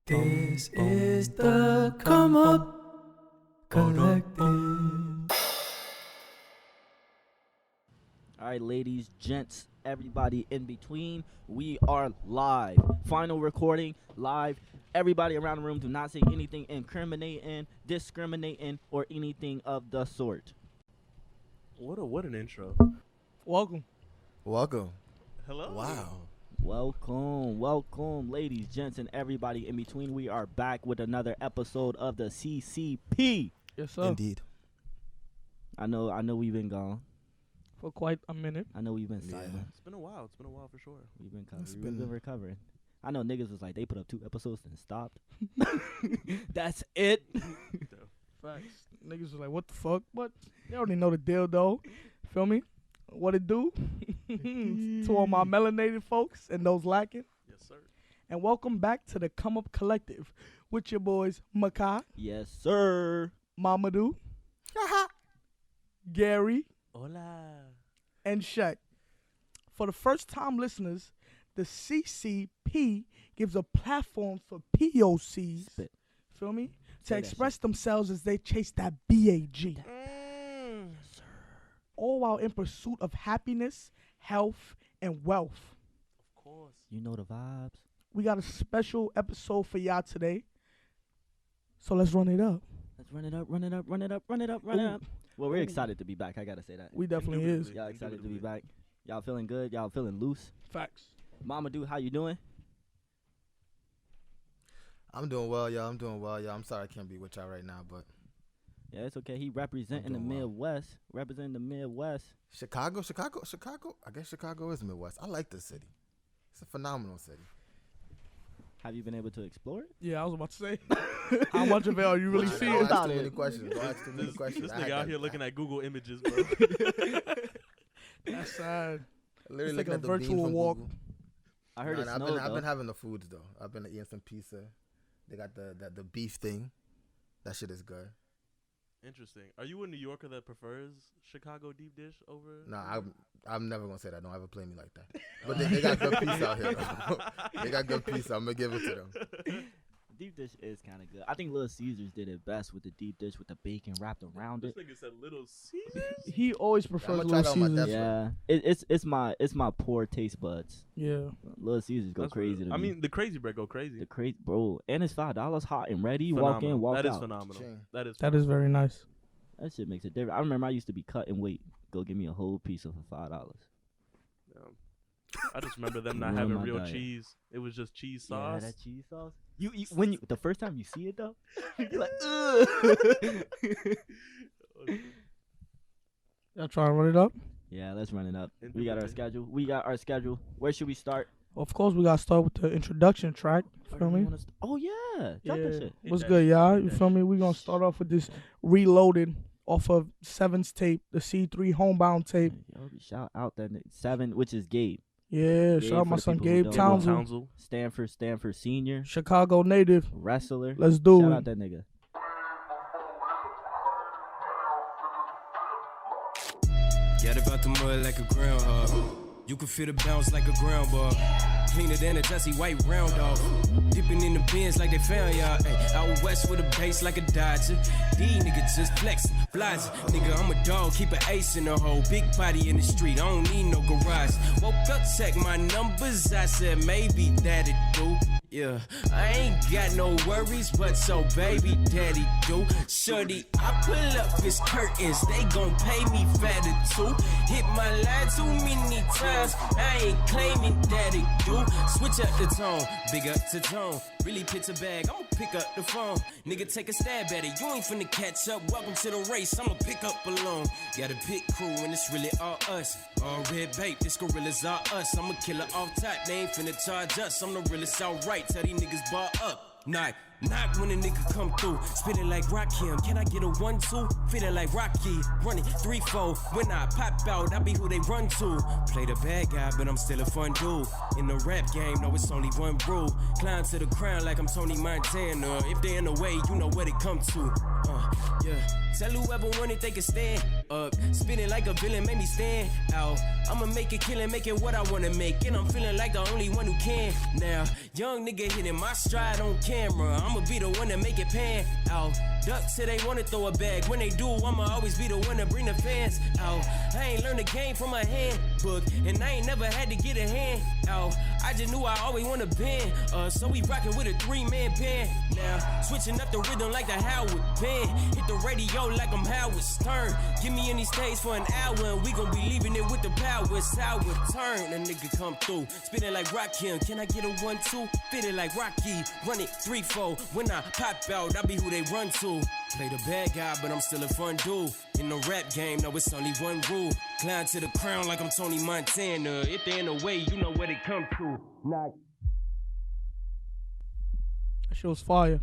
This is the Comeup Collective. All right, ladies, gents, everybody in between, we are live. Final recording, live. Everybody around the room, do not say anything incriminating, discriminating, or anything of the sort. What an intro. Welcome. Hello. Wow. Welcome, ladies, gents, and everybody in between. We are back with another episode of the CCP. Yes, sir. Indeed. I know we've been gone. For quite a minute. I know we've been Yeah. silent. It's been a while for sure. We've been It's we've been been- recovering. I know niggas was like, they put up 2 episodes and stopped. That's it. Facts. Niggas was like, what the fuck? But they already know the deal, though. Feel me? What it do? To all my melanated folks and those lacking. Yes, sir. And welcome back to the Comeup Collective with your boys, Makai, Yes, sir. Mamadou, Gary, Hola. and Shaq. For the first-time listeners, the CCP gives a platform for POCs, Spit. feel me, Say to that express themselves as they chase that BAG. All while in pursuit of happiness, health, and wealth. Of course. You know the vibes. We got a special episode for y'all today. So let's run it up. Let's run it up. Well, we're excited to be back. I gotta say that. We definitely is. Indubitably. Y'all excited to be back. Y'all feeling good? Y'all feeling loose? Facts. Mama Dude, how you doing? I'm doing well, y'all. I'm sorry I can't be with y'all right now, but Yeah, it's okay. He representing the doing well. Midwest. Representing the Midwest. Chicago. I guess Chicago is Midwest. I like this city. It's a phenomenal city. Have you been able to explore it? Yeah, I was about to say. How much of it are you really Don't seeing? ask About too it. many questions. Don't ask too many questions. This I had nigga out that- here looking at Google Images, bro. That's sad. Literally It's like looking a at the virtual beans from walk. Google. I heard Nah, it nah, snowed, I've been though. having the foods though. I've been eating some pizza. They got the beef thing. That shit is good. Interesting. Are you a New Yorker that prefers Chicago deep dish over? Nah, I'm never gonna say that. Don't ever play me like that. But they got good pizza out here. Though. They got good pizza. I'm gonna give it to them. Deep dish is kind of good. I think Little Caesars did it best with the deep dish with the bacon wrapped around This it. nigga said Little Caesars. He always prefers I'ma try Little that on my Caesars. desk. Yeah, it's my poor taste buds. Yeah. Little Caesars go That's crazy real. to I me. mean, the crazy bread go crazy. The crazy bro, and it's $5 hot and ready. You walk in, Phenomenal. walk That is out. phenomenal. Ching. That is Very nice. That shit makes a difference. I remember I used to be cut and wait. Go give me a whole piece of for $5. I just remember them not Ruin having my real diet. cheese. It was just cheese Yeah, sauce. that cheese sauce. You when you the first time you see it though, you're like, ugh. Y'all trying to run it up? Yeah, let's run it up. We got our schedule. Where should we start? Of course, we got to start with the introduction track. Feel me? Oh yeah, drop that shit. What's that good, shit, y'all? hit You that feel me? shit. We gonna start off with this reloaded off of Seven's tape, the C3 homebound tape. Yo, shout out that 7, which is Gabe. Yeah, Gabe shout out for my the son people who Gabe don't know. Townsend, Stanford senior, Chicago native. wrestler. Let's do Shout it. out that nigga. Get about the mud like a groundhog. You can feel the bounce like a ground ball. Cleaner than a dusty white round dog. Dipping in the bins like they found y'all. Ay, out west with a bass like a Dodger. These niggas just flexing, flies. Nigga, I'm a dog, keep an ace in the hole. Big body in the street, I don't need no garage. Woke up, check my numbers. I said maybe that'd do. Yeah, I ain't got no worries, but so baby daddy do. Shorty, I pull up his curtains, they gon' pay me fatter too. Hit my line too many times, I ain't claiming that it do. Switch up the tone, big up the tone. Really pitch a bag, I'ma pick up the phone. Nigga, take a stab at it, you ain't finna catch up. Welcome to the race, I'ma pick up alone. Got a pit crew and it's really all us. All red bait, this gorillas are us. I'm a killer off top, they ain't finna charge us. I'm the realest outright, tell these niggas bar up. Nah, Knock when a nigga come through. Spit it like Rakim. Can I get a 1-2? Fit it like Rocky. Run it 3-4. When I pop out, I be who they run to. Play the bad guy, but I'm still a fun dude. In the rap game, no, it's only one rule. Climb to the crown like I'm Tony Montana. If they in the way, you know what it come to. Yeah. Tell whoever want it, they can stand up. Spinning like a villain, make me stand out. I'ma make it killing, make it what I wanna make. And I'm feeling like the only one who can. Now, young nigga hitting my stride on camera. I'ma be the one to make it pan out. Ducks say they wanna throw a bag. When they do, I'ma always be the one to bring the fans out. I ain't learned the game from a handbook, and I ain't never had to get a hand out. I just knew I always wanna bend. So we rockin' with a 3-man band. Now, switching up the rhythm like the Howard band. Hit the radio like I'm Howard Stern. Give me any stage for an hour, and we gon' be leaving it with the power. It's our turn. A nigga come through, spinning like Rakim. Can I get a 1-2? Fit it like Rocky. Run it 3-4. When I pop out, I be who they run to. Play the bad guy, but I'm still a fun dude. In the rap game, no, it's only one rule. Climb to the crown like I'm Tony Montana. If they in the way, you know what it come to. Knock. That shit was fire.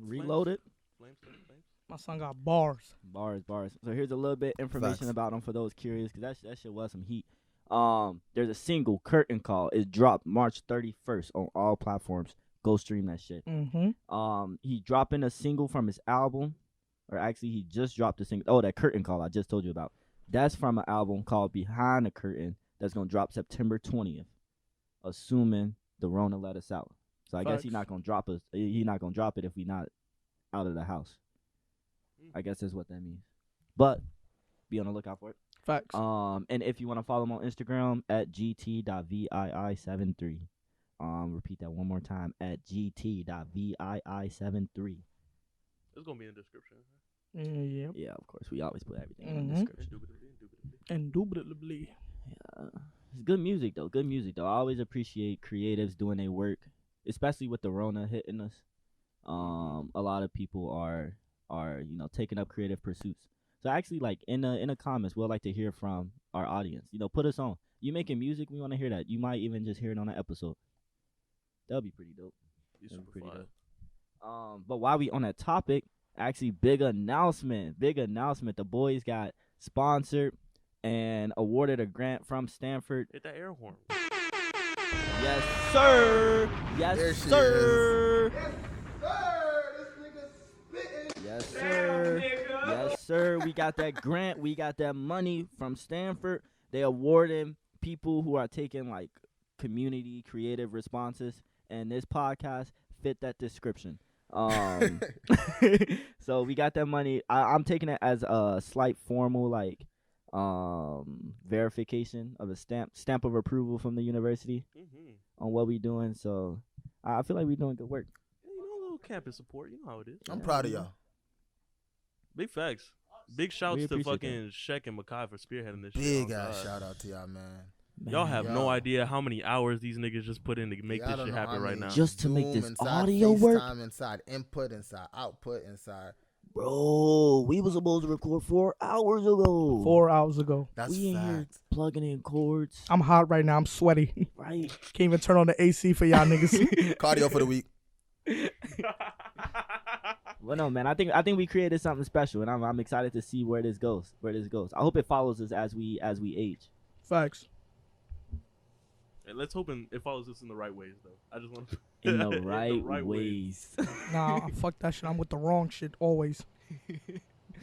Reloaded. Flames. My son got bars. Bars. So here's a little bit information Facts. about him for those curious, because that shit was some heat. There's a single, Curtain Call. It dropped March 31st on all platforms. Go stream that shit. Mm-hmm. He dropping a single from his album, or actually he just dropped a single. Oh, that Curtain Call I just told you about. That's from an album called Behind the Curtain that's gonna drop September 20th, assuming the Rona let us out. So I guess he's not gonna drop us. He's not gonna drop it if we not out of the house. I guess that's what that means. But be on the lookout for it. Facts. And if you want to follow him on Instagram at gt.vii73. Repeat that one more time at gt.vii73. It's gonna be in the description. Yeah. Yeah, of course. We always put everything in the description. Indubitably. Yeah. It's good music though. I always appreciate creatives doing their work, especially with the Rona hitting us. A lot of people are taking up creative pursuits. So actually, like in the comments, we'd like to hear from our audience. Put us on. You making music? We want to hear that. You might even just hear it on an episode. That'll be pretty dope. But while we on that topic, actually, big announcement. The boys got sponsored and awarded a grant from Stanford. Hit that air horn. Yes, sir. Yes, sir. Yes, sir. Yes, sir. We got that grant. We got that money from Stanford. They awarding people who are taking like community creative responses, and this podcast fit that description. So we got that money. I'm taking it as a slight formal like verification of a stamp of approval from the university on what we doing. So I feel like we're doing good work. Yeah, a little campus support. You know how it is. I'm proud of y'all. Big facts. Big shouts to appreciate fucking Sheck and Makai for spearheading this shit. Big ass shout out to y'all, man. Y'all have no Y'all. idea how many hours these niggas just put in to make this shit happen right now. Just to make Zoom this inside, audio work? FaceTime inside, input inside, output inside. Bro, we was supposed to record 4 hours ago. 4 hours ago. That's we in here fact. plugging in chords. I'm hot right now. I'm sweaty. Right. Can't even turn on the AC for y'all niggas. Cardio for the week. Well, no, man. I think we created something special, and I'm excited to see where this goes. I hope it follows us as we age. Facts. And let's hope it follows us in the right ways, though. I just want to In the right ways. Nah, fuck that shit. I'm with the wrong shit always.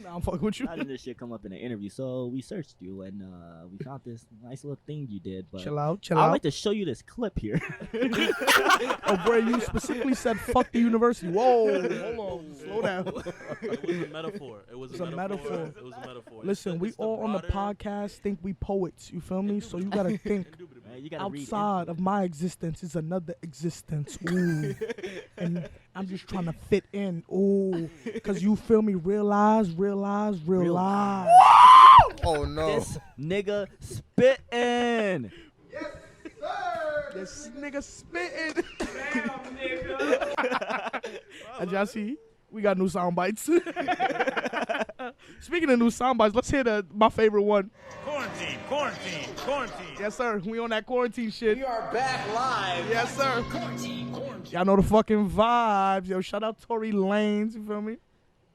Nah, I'm fucking with you. How did this shit come up in an interview? So we searched you, and we found this nice little thing you did. But Chill out. I'd like to show you this clip here. Of where you specifically said fuck the university. Whoa, hold on. Slow down. It was a metaphor. It was a metaphor. It was a metaphor. Listen, we It's all on the broader- podcast think we poets. You feel me? So you gotta think. Man, you gotta read Outside of my existence is another existence. Ooh. And I'm just trying to fit in. Ooh. Cause you feel me? Realize. Oh no. This nigga spittin'. This nigga spitting. And y'all see, we got new sound bites. Speaking of new sound bites, let's hear my favorite one. Quarantine. Yes, sir. We on that quarantine shit. We are back live. Yes, sir. Quarantine. Y'all know the fucking vibes. Yo, shout out Tory Lanez. You feel me?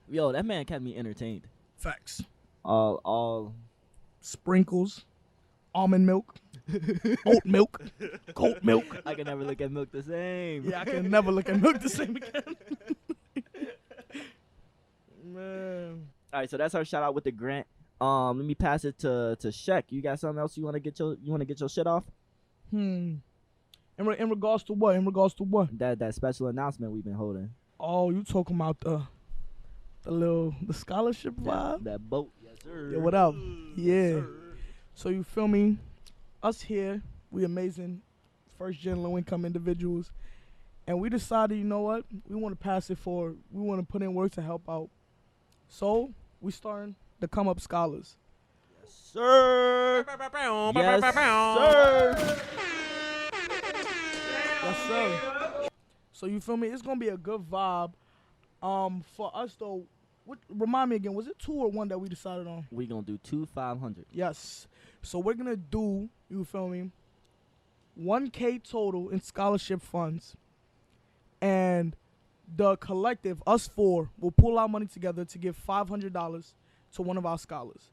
Yo, that man kept me entertained. Facts. All Sprinkles, almond milk, oat milk, goat milk. I can never look at milk the same. Yeah, I can never look at milk the same again. Man. All right, so that's our shout out with the grant. Let me pass it to Shek. You got something else you want to get your shit off? In regards to what? In regards to what? That special announcement we've been holding. Oh, you talking about the scholarship vibe? That boat. Yes, sir. Yeah, what up? Yeah. Yes, sir. So you feel me? Us here, we amazing first-gen low-income individuals, and we decided, you know what? We want to pass it forward. We want to put in work to help out. So we starting the Comeup Scholars. Yes, sir. Yes, sir. Yes, sir. So you feel me? It's gonna be a good vibe. For us though, remind me again, was it 2 or 1 that we decided on? We gonna do 2 500. Yes. So we're gonna do, you feel me, 1K total in scholarship funds, and the collective, us 4, will pull our money together to give $500 to one of our scholars.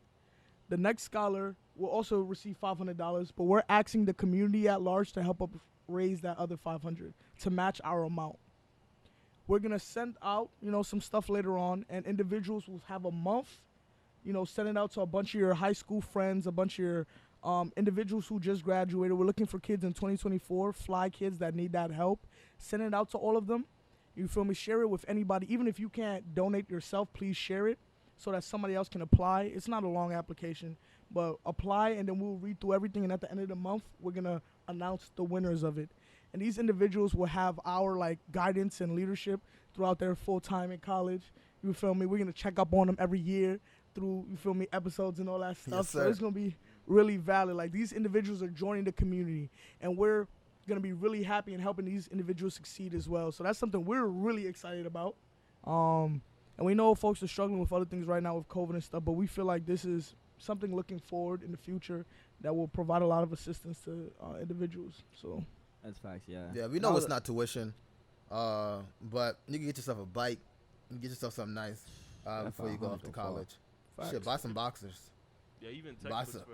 The next scholar will also receive $500, but we're asking the community at large to help us raise that other $500 to match our amount. We're gonna send out, some stuff later on, and individuals will have a month, send it out to a bunch of your high school friends, a bunch of your individuals who just graduated. We're looking for kids in 2024, fly kids that need that help. Send it out to all of them. You feel me? Share it with anybody. Even if you can't donate yourself, please share it so that somebody else can apply. It's not a long application, but apply, and then we'll read through everything, and at the end of the month, we're gonna announce the winners of it. And these individuals will have our guidance and leadership throughout their full time in college. You feel me? We're gonna check up on them every year through, you feel me, episodes and all that stuff. Yes, so sir. it's gonna be really valid. Like, these individuals are joining the community, and we're gonna be really happy in helping these individuals succeed as well. So that's something we're really excited about. And we know folks are struggling with other things right now with COVID and stuff, but we feel like this is something looking forward in the future that will provide a lot of assistance to individuals. So That's facts, yeah. Yeah, we know it's not tuition, but you can get yourself a bike, you can get yourself something nice before you go off to college. Facts. Shit, buy some boxers. Yeah, even Buy textbooks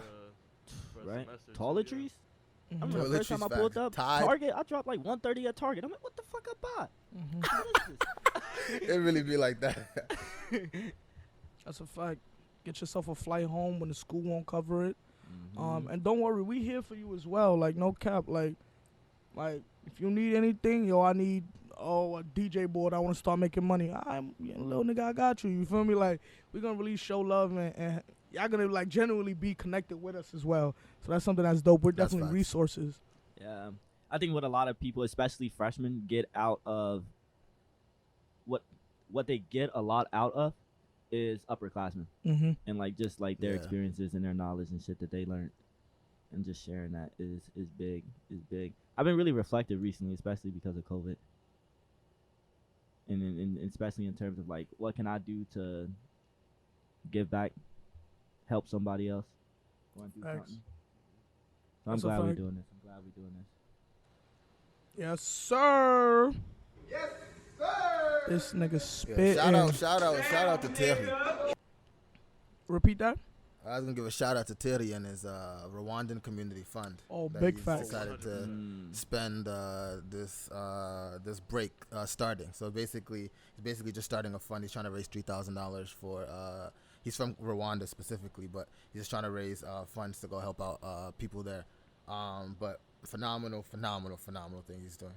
for a Right? semester. Toiletries? I remember the Toiletries first time I pulled facts. up Tide. Target, I dropped like $130 at Target. I'm like, what the fuck I bought? What is this? It really be like that. that's a fact. Get yourself a flight home when the school won't cover it. And don't worry, we here for you as well. Like, no cap. Like if you need anything, I need a DJ board. I want to start making money. Little nigga, I got you. You feel me? Like, we're gonna really show love, and y'all gonna genuinely be connected with us as well. So that's something that's dope. We're That's definitely facts. resources. Yeah. I think what a lot of people, especially freshmen, get out of what they get a lot out of is upperclassmen. Mm-hmm. And just their Yeah. experiences and their knowledge and shit that they learned, and just sharing that is big. I've been really reflective recently, especially because of COVID, and especially in terms of what can I do to give back, help somebody else going through Facts. something. So I'm That's a glad we're fact. doing this. I'm glad we're doing this. Yes, sir. Yes, sir. This nigga Yeah, spitting. shout out to Terry. Repeat that. I was gonna give a shout out to Terry and his Rwandan Community Fund. Oh, that big he's facts. Decided to spend this break starting. So he's basically just starting a fund. He's trying to raise $3,000 for. He's from Rwanda specifically, but he's just trying to raise funds to go help out people there. But phenomenal thing he's doing.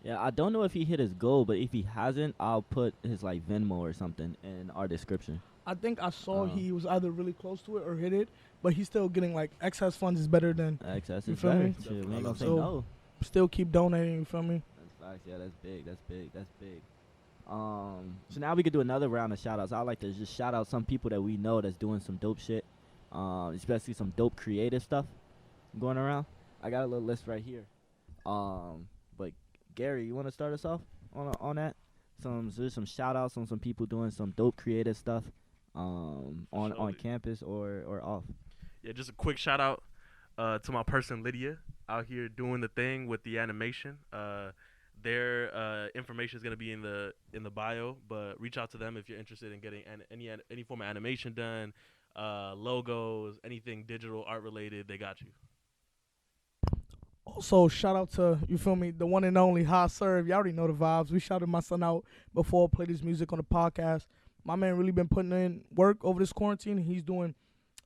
Yeah, I don't know if he hit his goal, but if he hasn't, I'll put his Venmo or something in our description. I think I saw he was either really close to it or hit it, but he's still getting excess funds is better than Access You is feel better. me? Shit, we ain't gonna say So- no. still keep donating. You feel me? That's facts. Yeah, that's big. So now we could do another round of shout outs. I like to just shout out some people that we know that's doing some dope shit, especially some dope creative stuff going around. I got a little list right here. But Gary, you want to start us off on that? There's some shout outs on some people doing some dope creative stuff on Surely. campus or off. Yeah, just a quick shout out to my person Lidia out here doing the thing with the animation. Their information is gonna be in the bio, but reach out to them if you're interested in getting any form of animation done, logos, anything digital art related. They got you. Also, shout out to, you feel me, the one and only High Serve. You already know the vibes. We shouted my son out before I played his music on the podcast. My man really been putting in work over this quarantine. He's doing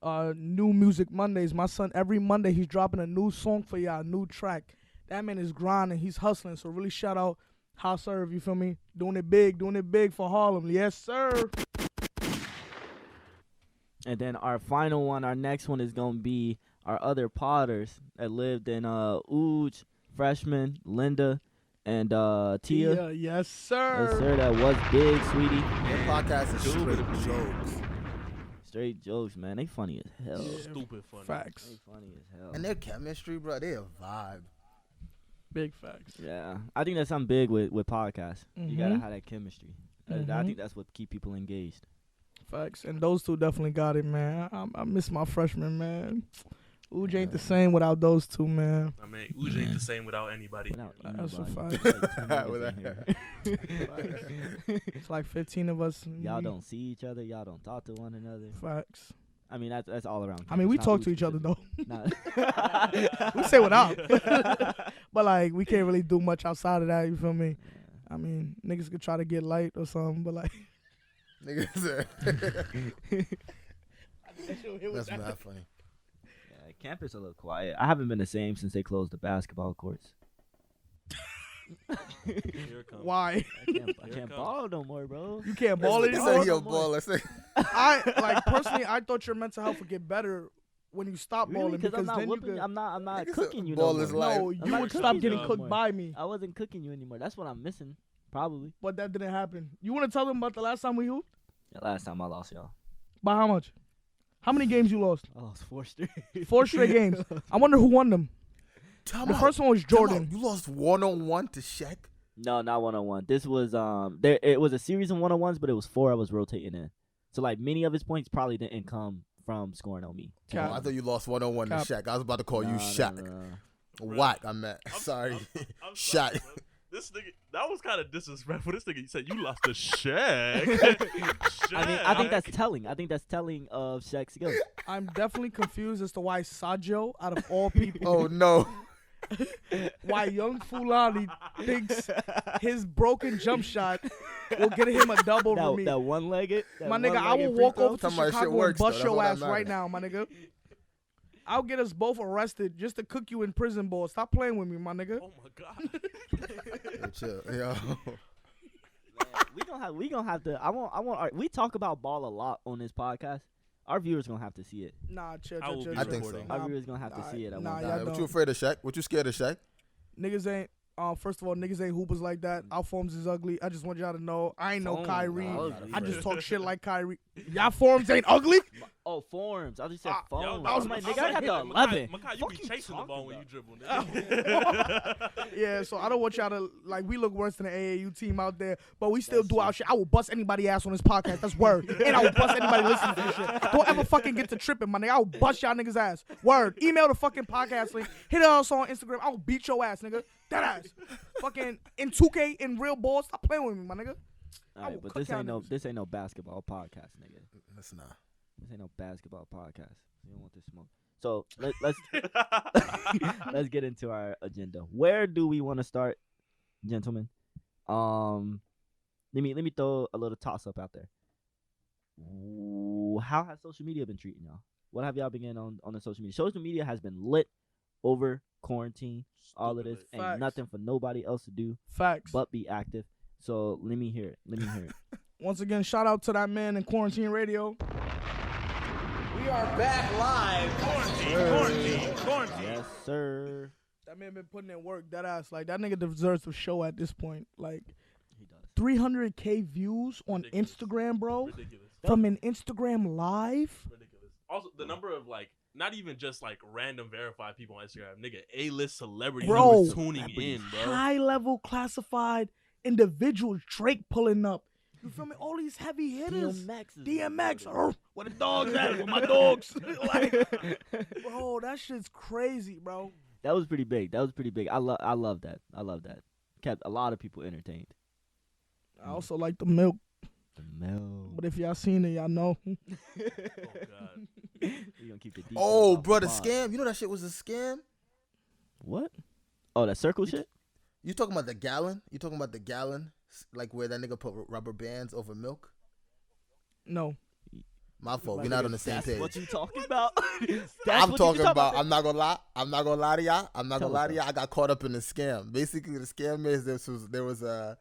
new music Mondays. My son, every Monday, he's dropping a new song for y'all, a new track. That man is grinding. He's hustling. So really shout out High Serve, you feel me? Doing it big for Harlem. Yes, sir. And then our final one, our next one is going to be our other potters that lived in Uj, Freshman, Linda, and Tia. Yes, sir. Yes, sir. That was big, sweetie. Their podcast is straight jokes. Straight jokes, man. They funny as hell. Yeah. Stupid funny. Facts. They funny as hell. And their chemistry, bro, they a vibe. Big facts. Yeah. I think that's something big with podcasts. You got to Mhm. have that chemistry. Mhm. I think that's what keep people engaged. Facts. And those two definitely got it, man. I miss my freshman, man. Uj ain't the same without those two, man. I mean, Uj ain't the same without anybody. Without That's a anybody. fact. Like 2 niggas in here. It's like 15 of us. Y'all don't see each other. Y'all don't talk to one another. Facts. I mean, that's all around. I mean, we It's talk not to Uj each other, though. specific. We say what up. But, like, we can't really do much outside of that, you feel me? I mean, niggas could try to get light or something, but, like. Niggas. That's mad funny. Yeah, campus a little quiet. I haven't been the same since they closed the basketball courts. Here it comes. Why? I Here can't it ball no more, bro. You can't ball Let's anymore? say he a baller. Say Personally, I thought your mental health would get better when you stop Really? balling, because I'm not then you whooping. could. I'm not Niggas cooking said you ball no is more. life. No, I'm you not would cooking stop you getting no cooked more. by me. I wasn't cooking you anymore. That's what I'm missing, probably. But that didn't happen. You want to tell them about the last time we hooped? The last time I lost y'all, By how much? How many games you lost? I lost 4 straight. 4 straight games. I wonder who won them. Time The out. first one was Time Jordan. out. You lost 1-on-1 to Shaq. No, not 1-on-1. This was it was a series of 1-on-1s, but it was 4 I was rotating in. So like many of his points probably didn't come from scoring on me. Oh, I thought you lost 1-on-1 to Cap. Shaq. I was about to call you Nah, Shaq. nah. Whack, I meant. I'm Sorry. I'm Shaq. sorry, bro. This nigga, that was kind of disrespectful. This nigga, you said you lost to Shaq. I mean, I think that's telling. I think that's telling of Shaq's skills. I'm definitely confused as to why Sadio, out of all people, Oh, no. why young Fulani thinks his broken jump shot will get him a double for me. That one-legged. My nigga, I will walk over to Talking about shit Chicago and works, bust though. your That's ass all that right now, my nigga. I'll get us both arrested just to cook you in prison, boy. Stop playing with me, my nigga. Oh my god. Yo, chill. Yo. We gonna have to. I want. We talk about ball a lot on this podcast. Our viewers gonna have to see it. Nah, chill. I will be I think so. recording. Our viewers gonna have to see it. At nah, one y'all time. What don't. you afraid of Shaq? What you scared of Shaq? Niggas ain't. First of all, niggas ain't hoopers like that. Our forms is ugly. I just want y'all to know. I ain't no Forms Kyrie. are I ugly. just talk shit like Kyrie. Y'all forms ain't ugly? Oh, forms. I just said Ah, phones. Yo, I was like, nigga, I got the 11. Makai, you Fuck be you chasing the talking ball when you about? dribble, nigga. Yeah, so I don't want y'all to, like, we look worse than the AAU team out there, but we still That's do our shit. I will bust anybody ass on this podcast. That's word. And I will bust anybody listening to this shit. Don't ever fucking get to tripping, my nigga. I will bust y'all niggas ass. Word. Email the fucking podcast link. Hit us on Instagram. I will beat your ass, nigga. That ass. Fucking in 2K, in real balls. Stop playing with me, my nigga. All I right, will but cook this y'all ain't niggas. this ain't no basketball podcast, nigga. That's not. This ain't no basketball podcast. You don't want this smoke. So let's let's get into our agenda. Where do we want to start, gentlemen? Let me throw a little toss up out there. How has social media been treating y'all? What have y'all been getting on the social media? Social media has been lit over quarantine. All of this Stupid ain't Facts. nothing for nobody else to do Facts. but be active. So let me hear it. Once again, shout out to that man in Quarantine Radio. We are back live. Quarantine. Yes, sir. That man been putting in work. That ass. Like, that nigga deserves a show at this point. Like, He does. 300K views on Ridiculous. Instagram, bro. Ridiculous. From an Instagram live. Ridiculous. Also, the number of, like, not even just, like, random verified people on Instagram. Nigga, A-list celebrities Bro. who are tuning in, bro. High level classified individuals. Drake pulling up. You feel me? All these heavy hitters. DMX. Where the dogs at? Where my dogs? Like, bro, that shit's crazy, bro. That was pretty big. I love that. kept a lot of people entertained. I also like the milk. The milk. But if y'all seen it, y'all know. Oh God. We gonna keep the details Oh, off bro, the pod. scam. You know that shit was a scam? What? Oh, that circle shit? You talking about the gallon? You talking about the gallon? Like where that nigga put rubber bands over milk? No. My fault. We're not on the same That's page. what you talking about? I'm talking about. I'm not gonna lie. I'm not gonna lie to y'all. I got caught up in the scam. Basically, the scam is there was a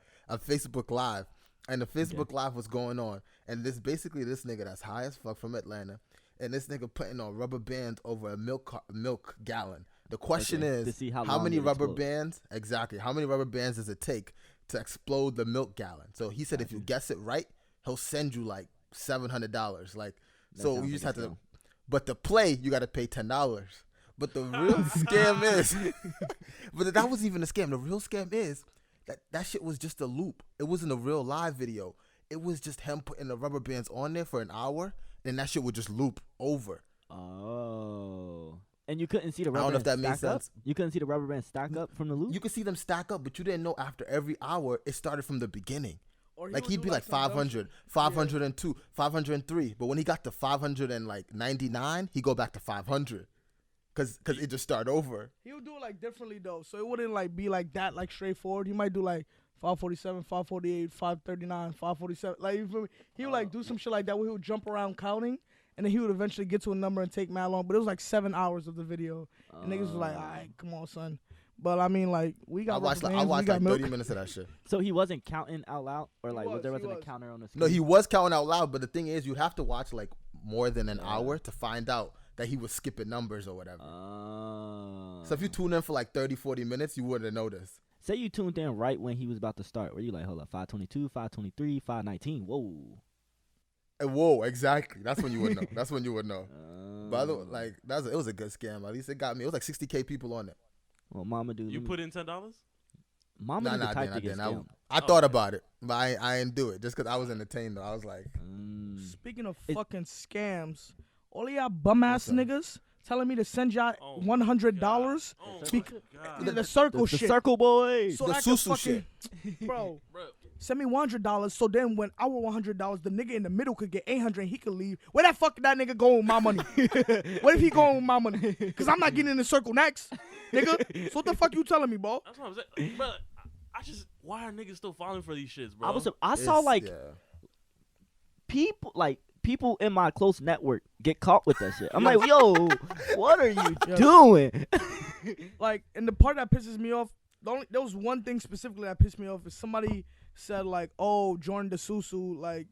Facebook Live, and the Facebook Live was going on, and this nigga that's high as fuck from Atlanta, and this nigga putting on rubber bands over a milk gallon. The question To is, see how long many it rubber explodes. bands? Exactly. How many rubber bands does it take to explode the milk gallon? So he said if you guess it right, he'll send you like $700. Like, That so sounds you just like have a to. scam. But to play, you got to pay $10. But the real scam is, but that was even a scam. The real scam is that shit was just a loop. It wasn't a real live video. It was just him putting the rubber bands on there for an hour, and that shit would just loop over. Oh. And you couldn't see the I rubber don't know if band that makes stack up? sense. You couldn't see the rubber band stack up from the loop? You could see them stack up, but you didn't know after every hour it started from the beginning. Or Like would he'd do be like some dumb 500, shit. 502, 503. But when he got to 599, he go back to 500. Cause it just start over. He would do it like differently though, so it wouldn't like be like that, like straightforward. He might do like 547, 548, 539, 547. Like you feel me? He would like do some shit like that where he would jump around counting, and then he would eventually get to a number and take mad long. But it was like 7 hours of the video, and niggas was like, "All right, come on, son." But I mean, like we got I watched rubber like bands, we got 30 milk. minutes of that shit. So he wasn't counting out loud? Or like was, there he wasn't a was. counter on the screen? No, he was counting out loud, but the thing is, you'd have to watch like more than an hour to find out that he was skipping numbers or whatever. So if you tune in for like 30, 40 minutes, you wouldn't have noticed. Say you tuned in right when he was about to start. Were you like, hold up, 522, 523, 519? Whoa. And whoa, exactly. That's when you would know. That's when you would know. But like it was a good scam. At least it got me. It was like 60K people on it. Well, Mama do. You put in $10? Mama Nah, the I type to get didn't. scammed. I thought about it, but I didn't do it just because I was entertained though. I was like, Speaking of It- fucking scams, all of y'all bum ass What's up? niggas telling me to send y'all Oh $100. Oh The my Bec- God. The circle The shit. circle boys. So The I can susu fucking, bro. Bro, Send me $100. So then when our $100, the nigga in the middle could get 800 and he could leave. Where that fuck that nigga going with my money? What if he going with my money? Cause I'm not getting in the circle next, nigga. So what the fuck you telling me, bro? that's what I'm saying. Bro, I just, why are niggas still falling for these shits, bro? I saw it's- like people in my close network get caught with that shit. I'm like, yo, what are you doing? Like, and the part that pisses me off, there was one thing specifically that pissed me off is somebody said like, oh, join the Susu, like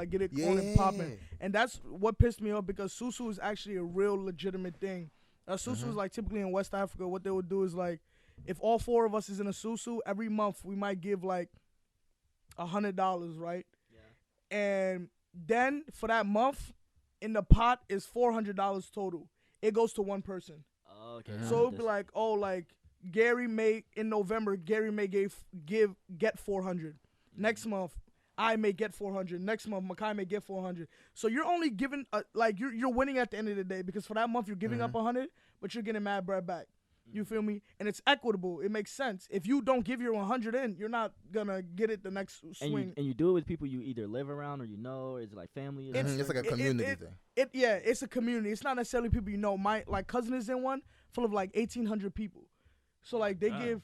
get it on and popping. And that's what pissed me off because Susu is actually a real legitimate thing. Susu is like typically in West Africa, what they would do is like, if all four of us is in a Susu, every month we might give like $100, right? Yeah. And then for that month, in the pot is $400 total. It goes to one person. Okay. So it'd be like, oh, like Gary may in November, Gary may get 400. Next month, I may get 400. Next month, Makai may get 400. So you're only giving like you're winning at the end of the day because for that month you're giving up 100, but you're getting mad bread back. You feel me? And it's equitable. It makes sense. If you don't give your 100 in, you're not gonna get it the next swing. And you do it with people you either live around or you know, or it's like family. Or It's like a community thing. It's a community. It's not necessarily people you know. My like cousin is in one full of like 1,800 people. So like they give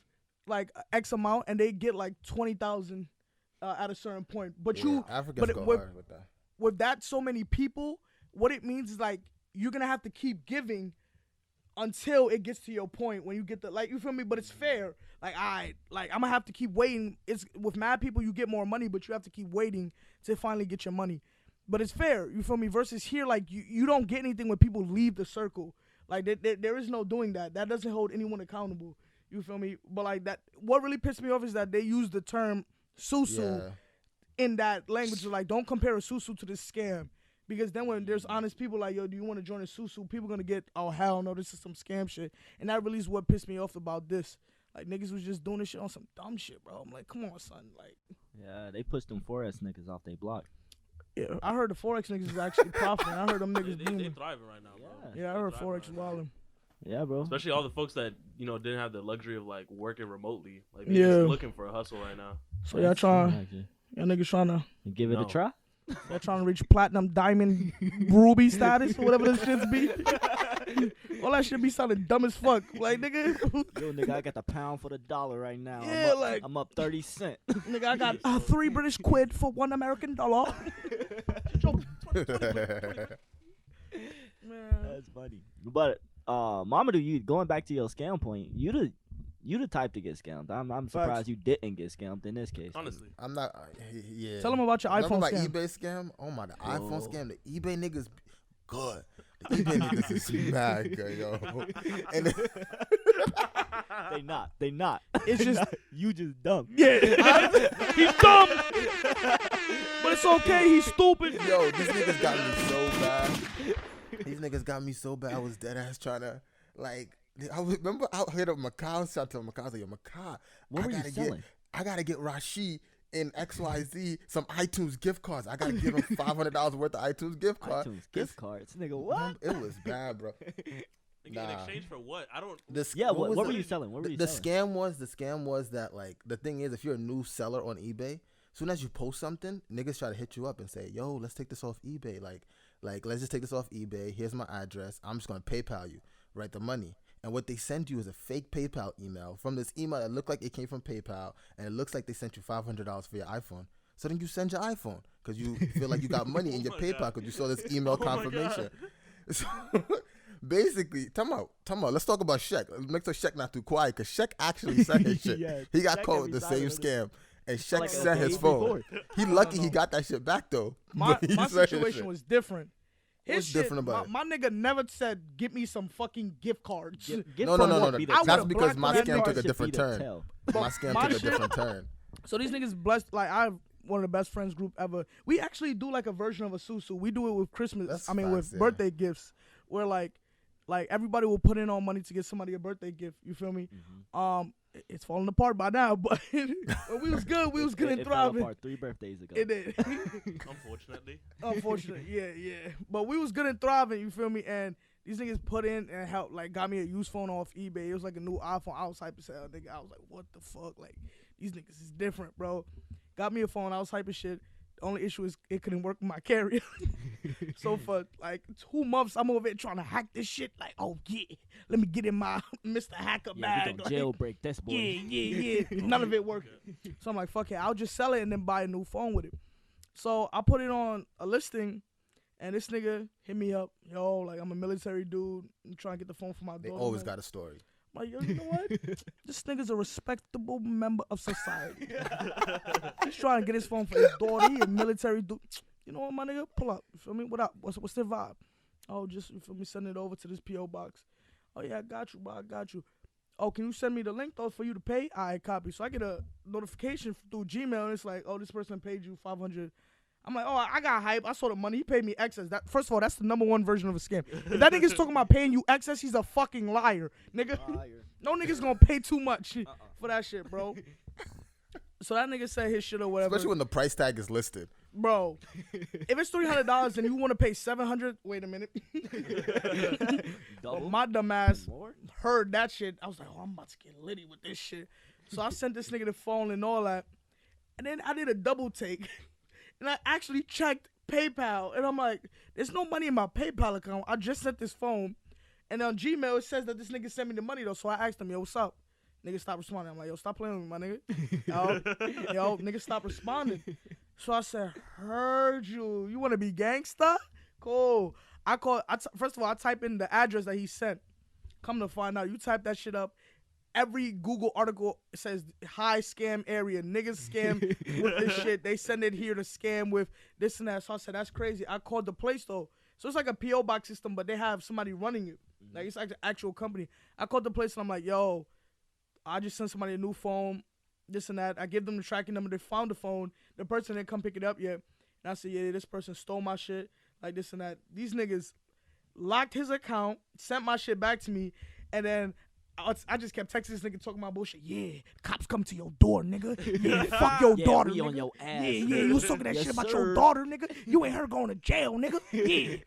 like X amount and they get like 20,000 at a certain point. But Africans go hard with that. With that so many people, what it means is like you're gonna have to keep giving until it gets to your point when you get the like you feel me. But it's fair. Like I'm gonna have to keep waiting. It's with mad people you get more money, but you have to keep waiting to finally get your money. But it's fair. You feel me? Versus here, like you don't get anything when people leave the circle. Like there is no doing that. That doesn't hold anyone accountable. You feel me? But like that, what really pissed me off is that they use the term susu in that language. Like, don't compare a susu to this scam. Because then when there's honest people like, yo, do you want to join a susu? People going to get, oh, hell no, this is some scam shit. And that really is what pissed me off about this. Like, niggas was just doing this shit on some dumb shit, bro. I'm like, come on, son. Like, yeah, they pushed them Forex niggas off their block. Yeah, I heard the Forex niggas is actually profiting. I heard them niggas they booming. thriving right now, bro. Yeah, I heard Forex is wilding. Yeah, bro. Especially all the folks that didn't have the luxury of like working remotely. Like Yeah. they're just looking for a hustle right now. So y'all niggas trying to give it a No. try. y'all trying to reach platinum, diamond, ruby status or whatever this shits be. All that shit be sounding dumb as fuck. Like nigga, Yo, nigga, I got the pound for the dollar right now. Yeah, I'm up 30 cents. nigga, I got 3 British quid for $1 American dollar. Man. That's funny. But Mamadou, you going back to your scam point, you the type to get scammed. I'm surprised you didn't get scammed in this case. Honestly. I'm not. Yeah. Tell them about your Remember iPhone my scam. eBay scam? Oh my, the iPhone Yo. scam. The eBay niggas good. The eBay niggas is mad good, yo. And They not. It's just You just dumb. yeah. He's dumb, but it's okay. He's stupid. yo, these niggas got me so bad. These niggas got me so bad. I was dead ass trying to like. I remember I hit up Macau. Shout out to Macau. I was like, yo, Macau. What were you selling? I gotta get Rashid in XYZ some iTunes gift cards. I gotta give him $500 worth of iTunes gift cards. iTunes gift cards, nigga. What? It was bad, bro. In Nah. exchange for what? I don't. Yeah, what was were the- you selling? What were you the selling? scam was that like the thing is if you're a new seller on eBay, soon as you post something, niggas try to hit you up and say, yo, let's take this off eBay. Like let's just take this off eBay. Here's my address. I'm just gonna PayPal you, right, the money. And what they send you is a fake PayPal email from this email that looked like it came from PayPal, and it looks like they sent you $500 for your iPhone. So then you send your iPhone because you feel like you got money in your my PayPal God. because you saw this email Oh my confirmation. God. So basically, come on. Let's talk about Sheck. Make sure Sheck not too quiet because Sheck actually sent his shit. Yeah, He got Sheck caught every with the time same it was- scam, and Sheck like a sent his day phone. before. He lucky he got that shit back though. My But he my sent his situation shit. was different. What's His shit, different about my nigga never said, "Get me some fucking gift cards." Gift No. card I be the would've That's because blocked my that scam nigga. took a should different be the turn. tell. My scam My took a shit- different turn. So these niggas blessed. Like I have one of the best friends group ever. We actually do like a version of a susu. We do it with Christmas. That's with facts, yeah. birthday gifts, where like everybody will put in all money to get somebody a birthday gift. You feel me? It's falling apart by now, but when we was good. We was good and It fell thriving. apart 3 birthdays ago. It did. Unfortunately. Unfortunately, yeah. But we was good and thriving, you feel me? And these niggas put in and helped, like, got me a used phone off eBay. It was like a new iPhone. I was hype as hell, nigga. I was like, what the fuck? Like, these niggas is different, bro. Got me a phone. I was hype as shit. The only issue is it couldn't work with my carrier. So for, like, 2 months, I'm over here trying to hack this shit. Like, oh, yeah. Let me get in my Mr. Hacker Yeah, we bag. gonna Like, jailbreak this boy. yeah. None of it worked. So I'm like, fuck it. I'll just sell it and then buy a new phone with it. So I put it on a listing, and this nigga hit me up. Yo, like, I'm a military dude. I'm trying to get the phone for my They daughter. always man. got a story. I'm like, yo, you know what? This nigga's a respectable member of society. He's trying to get his phone for his daughter. He a military dude. You know what, my nigga? Pull up. You feel me? What up? What's the vibe? Oh, just, you feel me? Send it over to this P.O. box. Oh, yeah, I got you, bro. I got you. Oh, can you send me the link, though, for you to pay? I copy. So I get a notification through Gmail, and it's like, oh, this person paid you $500. I'm like, oh, I got hype. I saw the money. He paid me excess. That, first of all, that's the #1 version of a scam. If that nigga's talking about paying you excess, he's a fucking liar, nigga. No nigga's gonna pay too much for that shit, bro. So that nigga said his shit or whatever. Especially when the price tag is listed. Bro, if it's $300 and you want to pay $700, wait a minute. Double? But my dumb ass More? heard that shit. I was like, oh, I'm about to get litty with this shit. So I sent this nigga the phone and all that. And then I did a double take. And I actually checked PayPal. And I'm like, there's no money in my PayPal account. I just sent this phone. And on Gmail, it says that this nigga sent me the money, though. So I asked him, yo, what's up? Nigga, stop responding. I'm like, yo, stop playing with me, my nigga. Yo, nigga, stop responding. So I said, heard you. You want to be gangsta? Cool. First of all, I type in the address that he sent. Come to find out, you type that shit up. Every Google article says high scam area. Niggas scam with this shit. They send it here to scam with this and that. So I said, that's crazy. I called the place, though. So it's like a P.O. box system, but they have somebody running it. Like, it's like an actual company. I called the place, and I'm like, yo, I just sent somebody a new phone, this and that. I give them the tracking number. They found the phone. The person didn't come pick it up yet. And I said, yeah, this person stole my shit, like this and that. These niggas locked his account, sent my shit back to me, and then I just kept texting this nigga talking about bullshit. Yeah, cops come to your door, nigga. Yeah, fuck your daughter, we nigga. on your ass. Yeah, you was talking that Yes, shit about sir. your daughter, nigga. You ain't her going to jail, nigga.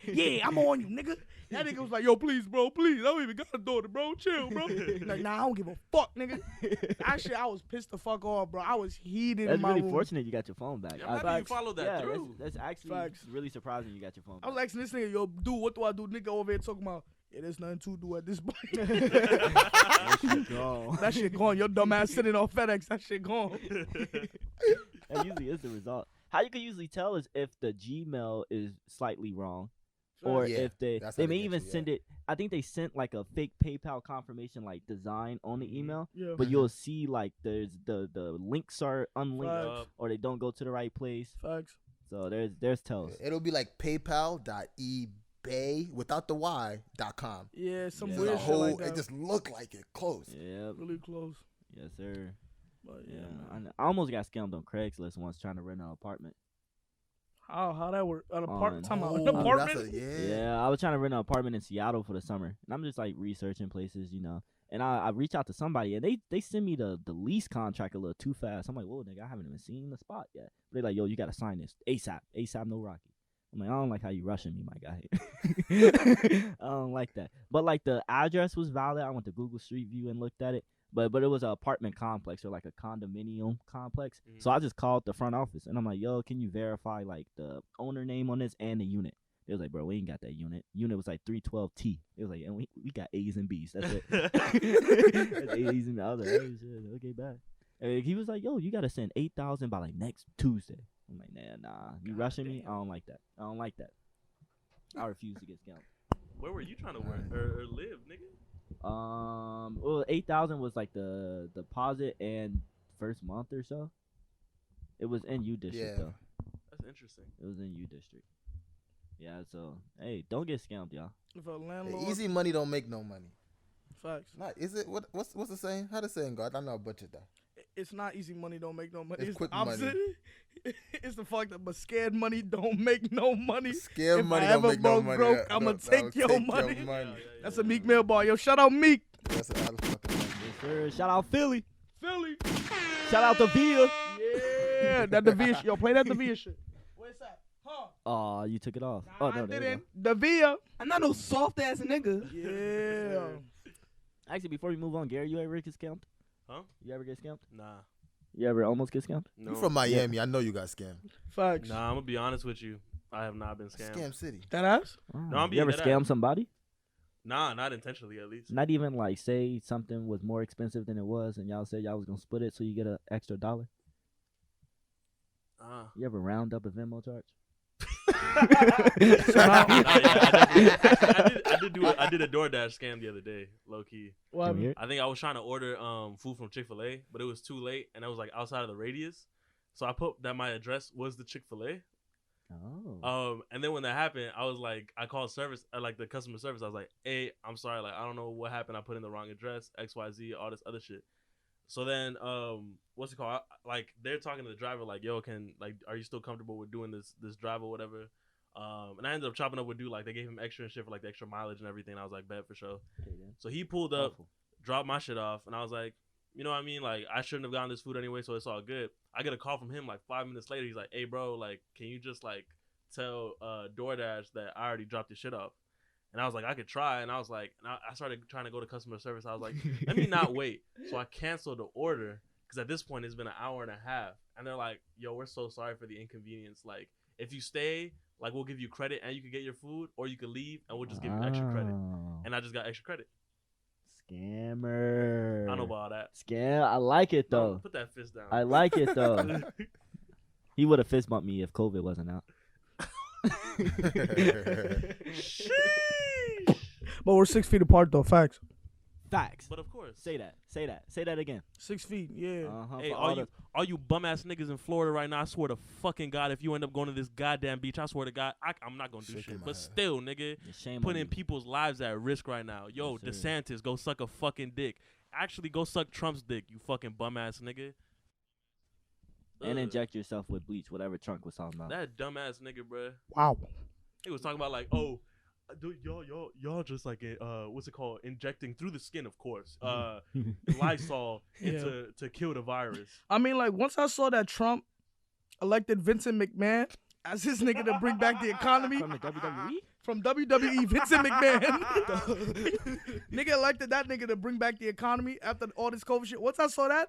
Yeah, I'm on you, nigga. That nigga was like, yo, please, bro, please. I don't even got a daughter, bro. Chill, bro. Like, nah, I don't give a fuck, nigga. Actually, I was pissed the fuck off, bro. I was heated That's in my really room. fortunate you got your phone back. I'm happy you followed that yeah, through. That's actually Facts. really surprising you got your phone I back. was asking this nigga, yo, dude, what do I do? Nigga over here talking about, yeah, there's nothing to do at this point. That shit gone. That shit gone. Your dumb ass sitting on FedEx. That shit gone. That usually is the result. How you can usually tell is if the Gmail is slightly wrong, or Yeah, if they that's how they they may get even you, yeah. send it. I think they sent like a fake PayPal confirmation like design on the email, Yeah. but you'll see like there's the links are unlinked Facts. or they don't go to the right place. Facts. So there's tells. It'll be like PayPal.ebay without the Y.com. Yeah, some Yeah. The weird shit whole like that. it just looked like it close. Yep. really close. Yes, sir. But Yeah, yeah, man. I almost got scammed on Craigslist once trying to rent an apartment. How that work? An apartment? On- An Oh, apartment? Yeah, I was trying to rent an apartment in Seattle for the summer, and I'm just like researching places, you know. And I reach out to somebody, and they send me the lease contract a little too fast. I'm like, whoa, nigga, I haven't even seen the spot yet. They're like, yo, you gotta sign this ASAP, no Rocky. I'm like, I don't like how you rushing me, my guy. I don't like that. But like the address was valid. I went to Google Street View and looked at it. But it was an apartment complex or like a condominium complex. Mhm. So I just called the front office and I'm like, yo, can you verify like the owner name on this and the unit? They was like, bro, we ain't got that unit. Unit was like 312T. It was like, and we got A's and B's. That's it. That's A's and I was like, oh, shit, okay, bad. And he was like, yo, you gotta send 8,000 by like next Tuesday. I'm like, nah, you rushing me? I don't like that. I refuse to get scammed. Where were you trying to work or live, nigga? Well, 8,000 was like the deposit and first month or so. It was in U district Yeah. though. That's interesting. It was in U district. Yeah, so hey, don't get scammed, y'all. If a landlord. Easy money don't make no money. Facts. Not is it? What's the saying? How the saying go? I don't know a bunch of that. It's not easy money don't make no money. It's It's quick the opposite. money. It's the fuck that, but scared money don't make no money. Scared If money I don't ever make no broke money. broke, Yeah, I'ma I'll take your money. That's a Meek Mill bar. Yo, shout out Meek. That's a out of fucking money. Yes, sir. Shout out Philly. Philly. Shout out to Via. Yeah, that Devia shit. Yo, play that Devia shit. Where's that? Huh? Oh, you took it off. Nah, Oh no, I there you didn't. Devia. I'm not no soft ass nigga. Yeah. go. Actually, before we move on, Gary, you ever get scammed? Huh? You ever get scammed? Nah. You ever almost get scammed? No. You from Miami? I know you got scammed. Facts. Nah, I'm gonna be honest with you. I have not been scammed. Scam City. That ass? Oh, No, I'm you ever being dead scam ass. somebody? Nah, not intentionally at least. Not even like say something was more expensive than it was, and y'all said y'all was gonna split it so you get an extra $1. You ever round up a Venmo charge? I did a DoorDash scam the other day, low key. What Can we hear it? I think I was trying to order food from Chick-fil-A, but it was too late and I was like outside of the radius. So I put that my address was the Chick-fil-A. Oh. And then when that happened, I was like, I called service, like the customer service. I was like, hey, I'm sorry, like I don't know what happened. I put in the wrong address, XYZ, all this other shit. So then, what's it called? Like they're talking to the driver, like, yo, are you still comfortable with doing this drive or whatever? And I ended up chopping up with dude, like they gave him extra and shit for like the extra mileage and everything. I was like, bet for sure. Okay, then. So he pulled up, Awful. dropped my shit off, and I was like, you know what I mean? Like I shouldn't have gotten this food anyway, so it's all good. I get a call from him like 5 minutes later. He's like, hey bro, like can you just like tell DoorDash that I already dropped your shit off? And I was like, I could try. And I was like, and I started trying to go to customer service. I was like, let me not wait. So I canceled the order because at this point it's been an hour and a half. And they're like, yo, we're so sorry for the inconvenience. Like if you stay, like we'll give you credit and you can get your food, or you can leave and we'll just give you extra credit. Oh. And I just got extra credit. Scammer. I don't know about all that. Scam. I like it No, though. put that fist down. I like it though. He would have fist bumped me if COVID wasn't out. But we're 6 feet apart though. Facts. Facts. But of course. Say that again. 6 feet. Yeah. Hey, for all you bum ass niggas in Florida right now, I swear to fucking God, if you end up going to this goddamn beach, I swear to God, I'm not gonna do Shaking shit. my But head. still, nigga, Shame on putting you. people's lives at risk right now. Yo, Yes, sir. DeSantis, go suck a fucking dick. Actually, go suck Trump's dick, you fucking bum ass nigga. And Ugh. inject yourself with bleach, whatever Trunk was talking about. That dumb ass nigga, bruh. Wow. He was talking about like, oh, Dude, y'all just like what's it called? Injecting through the skin, of course. Lysol to kill the virus. I mean, like, once I saw that Trump elected Vincent McMahon as his nigga to bring back the economy From the WWE? from WWE, Vincent McMahon. Nigga elected that nigga to bring back the economy after all this COVID shit. Once I saw that,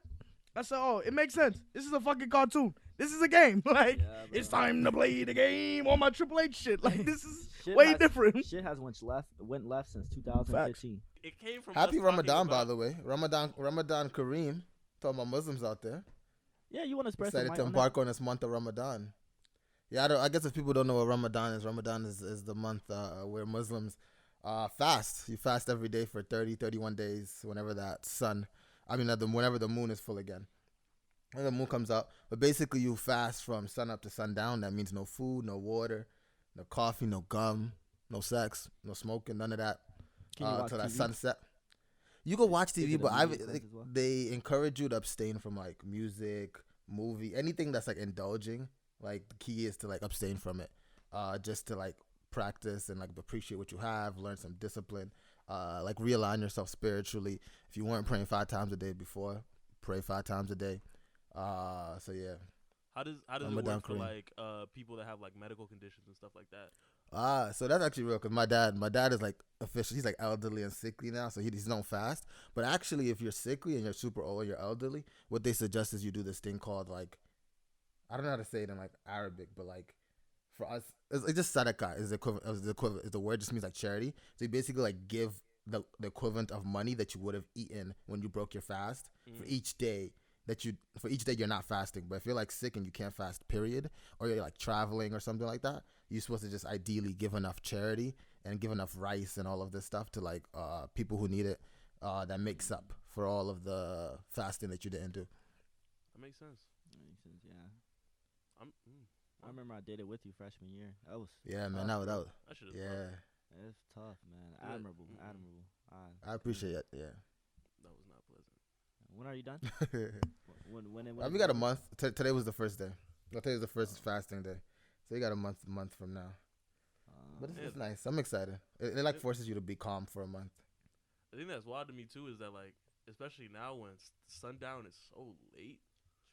I said, oh, it makes sense. This is a fucking cartoon. This is a game. Like, it's time to play the game on my Triple H shit. Like, this is way different. Shit has went left since 2015. It came from Happy us Ramadan, talking by about- the way. Ramadan Kareem. To all my Muslims out there. Yeah, you want to spread some Decided light to on that? embark on this month of Ramadan. Yeah, I guess if people don't know what Ramadan is the month where Muslims fast. You fast every day for 30, 31 days whenever whenever the moon is full again. When the moon comes out. But basically you fast from sun up to sundown. That means no food, no water, no coffee, no gum, no sex, no smoking, none of that. Can you watch Till that TV? sunset. You can watch Is TV, it a but media cleanse as well? they encourage you to abstain from like music, movie, anything that's like indulging. Like the key is to like abstain from it, just to like practice and like appreciate what you have, learn some discipline, like realign yourself spiritually. If you weren't praying 5 times a day before, pray 5 times a day. So yeah. How does it Ramadan work for Kareem. like people that have like medical conditions and stuff like that? So that's actually real because my dad is like official. He's like elderly and sickly now, so he's don't fast. But actually, if you're sickly and you're super old, you're elderly, what they suggest is you do this thing called like, I don't know how to say it in like Arabic, but like for us, it's just sadaqah is the equivalent. The word just means like charity. So you basically like give the equivalent of money that you would have eaten when you broke your fast for each day. You're not fasting. But if you're like sick and you can't fast, period, or you're like traveling or something like that, you're supposed to just ideally give enough charity and give enough rice and all of this stuff to like people who need it. That makes up for all of the fasting that you didn't do. That makes sense. Yeah. I I'm remember I did it with you freshman year. That was Yeah, man. That was I should have. yeah. it's tough, man. Yeah. Admirable. I appreciate it. Yeah. That was not pleasant. When are you done? When We got a month. Today was the first day. Today was the first fasting day. So you got a month from now. But it's nice. I'm excited. It like forces you to be calm for a month. The thing that's wild to me too is that like, especially now when sundown is so late.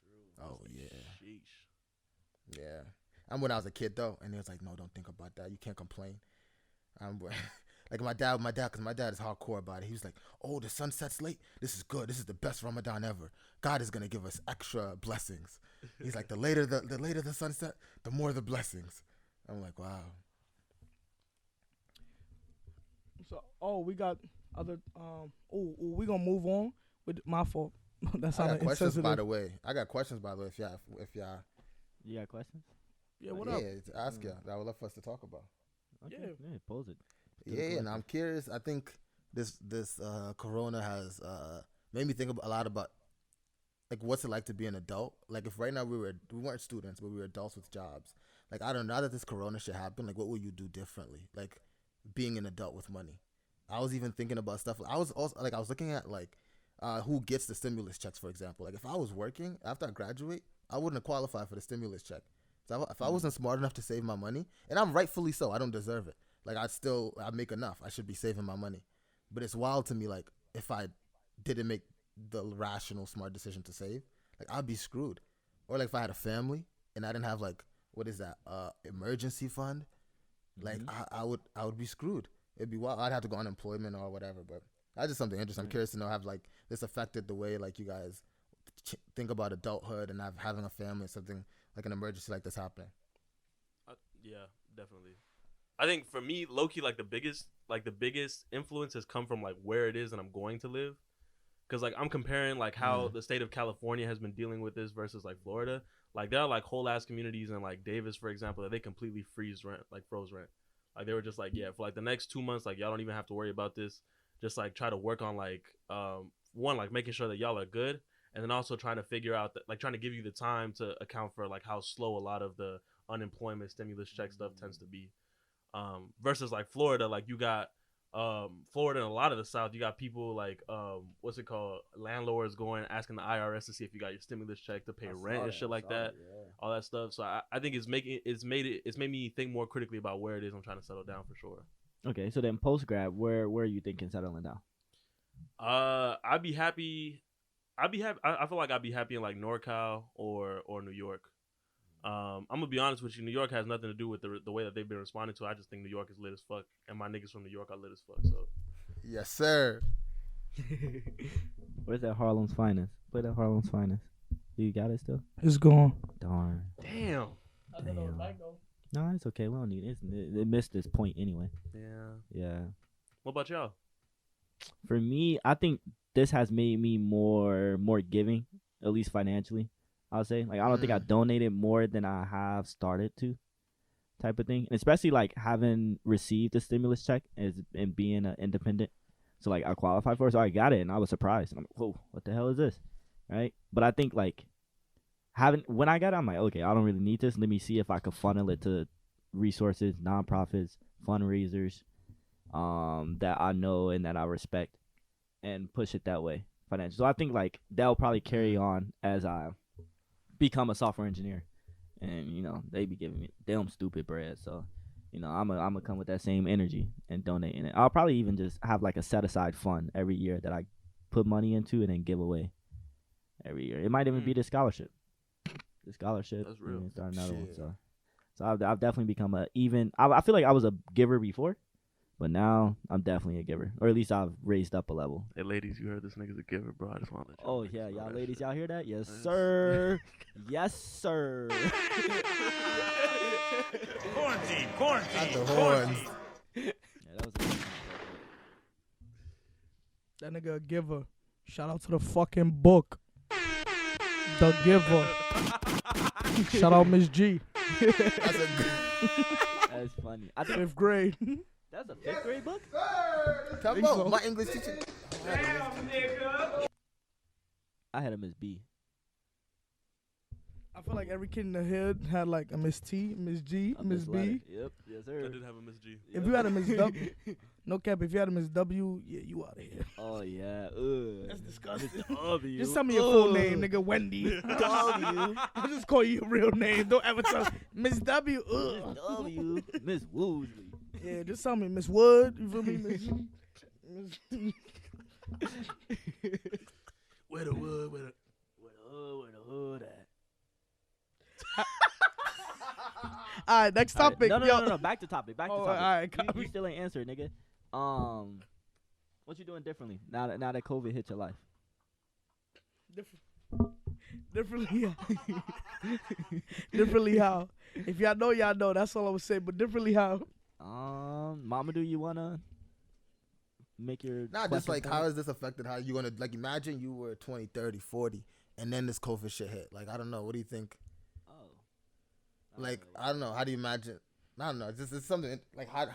True. Oh yeah. Sheesh. Yeah. And when I was a kid though, and he was like, "No, don't think about that. You can't complain." Like my dad, because my dad is hardcore about it. He was like, "Oh, the sun sets late. This is good. This is the best Ramadan ever. God is gonna give us extra blessings." He's like, the later the sunset, the more the blessings. I'm like, wow. So, we got other. We gonna move on with my fault. That's I how got questions insensitive. by the way. If y'all, You got questions? Yeah, what up? to ask y'all. I would love for us to talk about. Okay. Yeah. Yeah, pose it. Yeah, and I'm curious. I think this Corona has made me think a lot about like what's it like to be an adult. Like if right now we weren't students, but we were adults with jobs. Like I don't know, now that this Corona shit happened, like what would you do differently? Like being an adult with money. I was even thinking about stuff. I was looking at like who gets the stimulus checks, for example. Like if I was working after I graduate, I wouldn't have qualified for the stimulus check. So if I wasn't smart enough to save my money, and I'm rightfully so, I don't deserve it. Like I make enough. I should be saving my money. But it's wild to me, like if I didn't make the rational, smart decision to save, like I'd be screwed. Or like if I had a family and I didn't have like, what is that, emergency fund? Like I would be screwed. It'd be wild. I'd have to go unemployment or whatever. But that's just something interesting. I'm curious to know, have like this affected the way like you guys think about adulthood and having a family, something like an emergency like this happening. Yeah, definitely. I think for me, low-key, like the biggest influence has come from like where it is and I'm going to live. Cause like I'm comparing like how the state of California has been dealing with this versus like Florida. Like there are like whole ass communities in like Davis, for example, that they completely froze rent. Like they were just like, yeah, for like the next 2 months, like y'all don't even have to worry about this. Just like try to work on like one, like making sure that y'all are good, and then also trying to figure out that, like trying to give you the time to account for like how slow a lot of the unemployment stimulus check stuff tends to be. Versus like Florida, like you got Florida and a lot of the South, you got people like what's it called, landlords going asking the IRS to see if you got your stimulus check to pay rent and shit like that, all that stuff. So I think it's made me think more critically about where it is I'm trying to settle down for sure. Okay, so then post grad, where are you thinking settling down? I'd be happy. I feel like I'd be happy in like NorCal or New York. I'm gonna be honest with you. New York has nothing to do with the way that they've been responding to. I just think New York is lit as fuck, and my niggas from New York are lit as fuck. So Yes, sir. Where's that Harlem's finest? Play that Harlem's finest. Do you got it still? It's gone. Darn. damn. Damn. No, it's okay. We don't need it. It missed this point anyway. Yeah. Yeah. What about y'all? For me, I think this has made me more giving, at least financially. I'll say, like, I don't think I donated more than I have started to, type of thing. And especially like having received a stimulus check and being an independent, so like I qualified for it, so I got it, and I was surprised. And I'm like, whoa, what the hell is this, right? But I think like when I got it, I'm like, okay, I don't really need this. Let me see if I could funnel it to resources, nonprofits, fundraisers, that I know and that I respect, and push it that way financially. So I think like that'll probably carry on as I become a software engineer, and they be giving me damn stupid bread. So I'm gonna come with that same energy and donate in it. I'll probably even just have like a set aside fund every year that I put money into and then give away every year. It might even be the scholarship. That's real. Start another one. So I've definitely become I feel like I was a giver before, but now I'm definitely a giver, or at least I've raised up a level. Hey, ladies, you heard this nigga's a giver, bro. I just want to let you Oh, yeah, y'all ladies, y'all hear that? Yes, sir. Yes, sir. Quarantine. Not the horns. Yeah, that was a That nigga a giver. Shout out to the fucking book. The Giver. Shout out Miss G. That's funny. I think 5th grade. that's a 5th grade book? Tell me about my English teacher. I had a Miss B. I feel like every kid in the hood had like a Miss T, Miss G, A Miss B. Letter. Yep. Yes, I sir. did have a Miss G. If you had a Miss W, no cap, if you had a Miss W, yeah, you out of here. Oh, yeah. Ugh. That's disgusting. W. Just tell me your full name, nigga. Wendy. W. I'll just call you your real name. Don't ever tell Miss W. Ugh. W. Miss Woosley. Yeah, just tell me Miss Wood. You feel me? Miss Where the wood, where the hood at? All right, next topic. No, yo. no. Back to topic. Back to topic. All right, you copy. still ain't answered, nigga. What you doing differently now that COVID hit your life? Differently how? Differently how? If y'all know, y'all know. That's all I would say. But differently how? Mama, do you wanna make your Nah, just like point? how has this affected how you gonna like imagine you were 20, 30, 40 and then this COVID shit hit. Like I don't know. What do you think? Like I don't know. How do you imagine? I don't know. It's something like how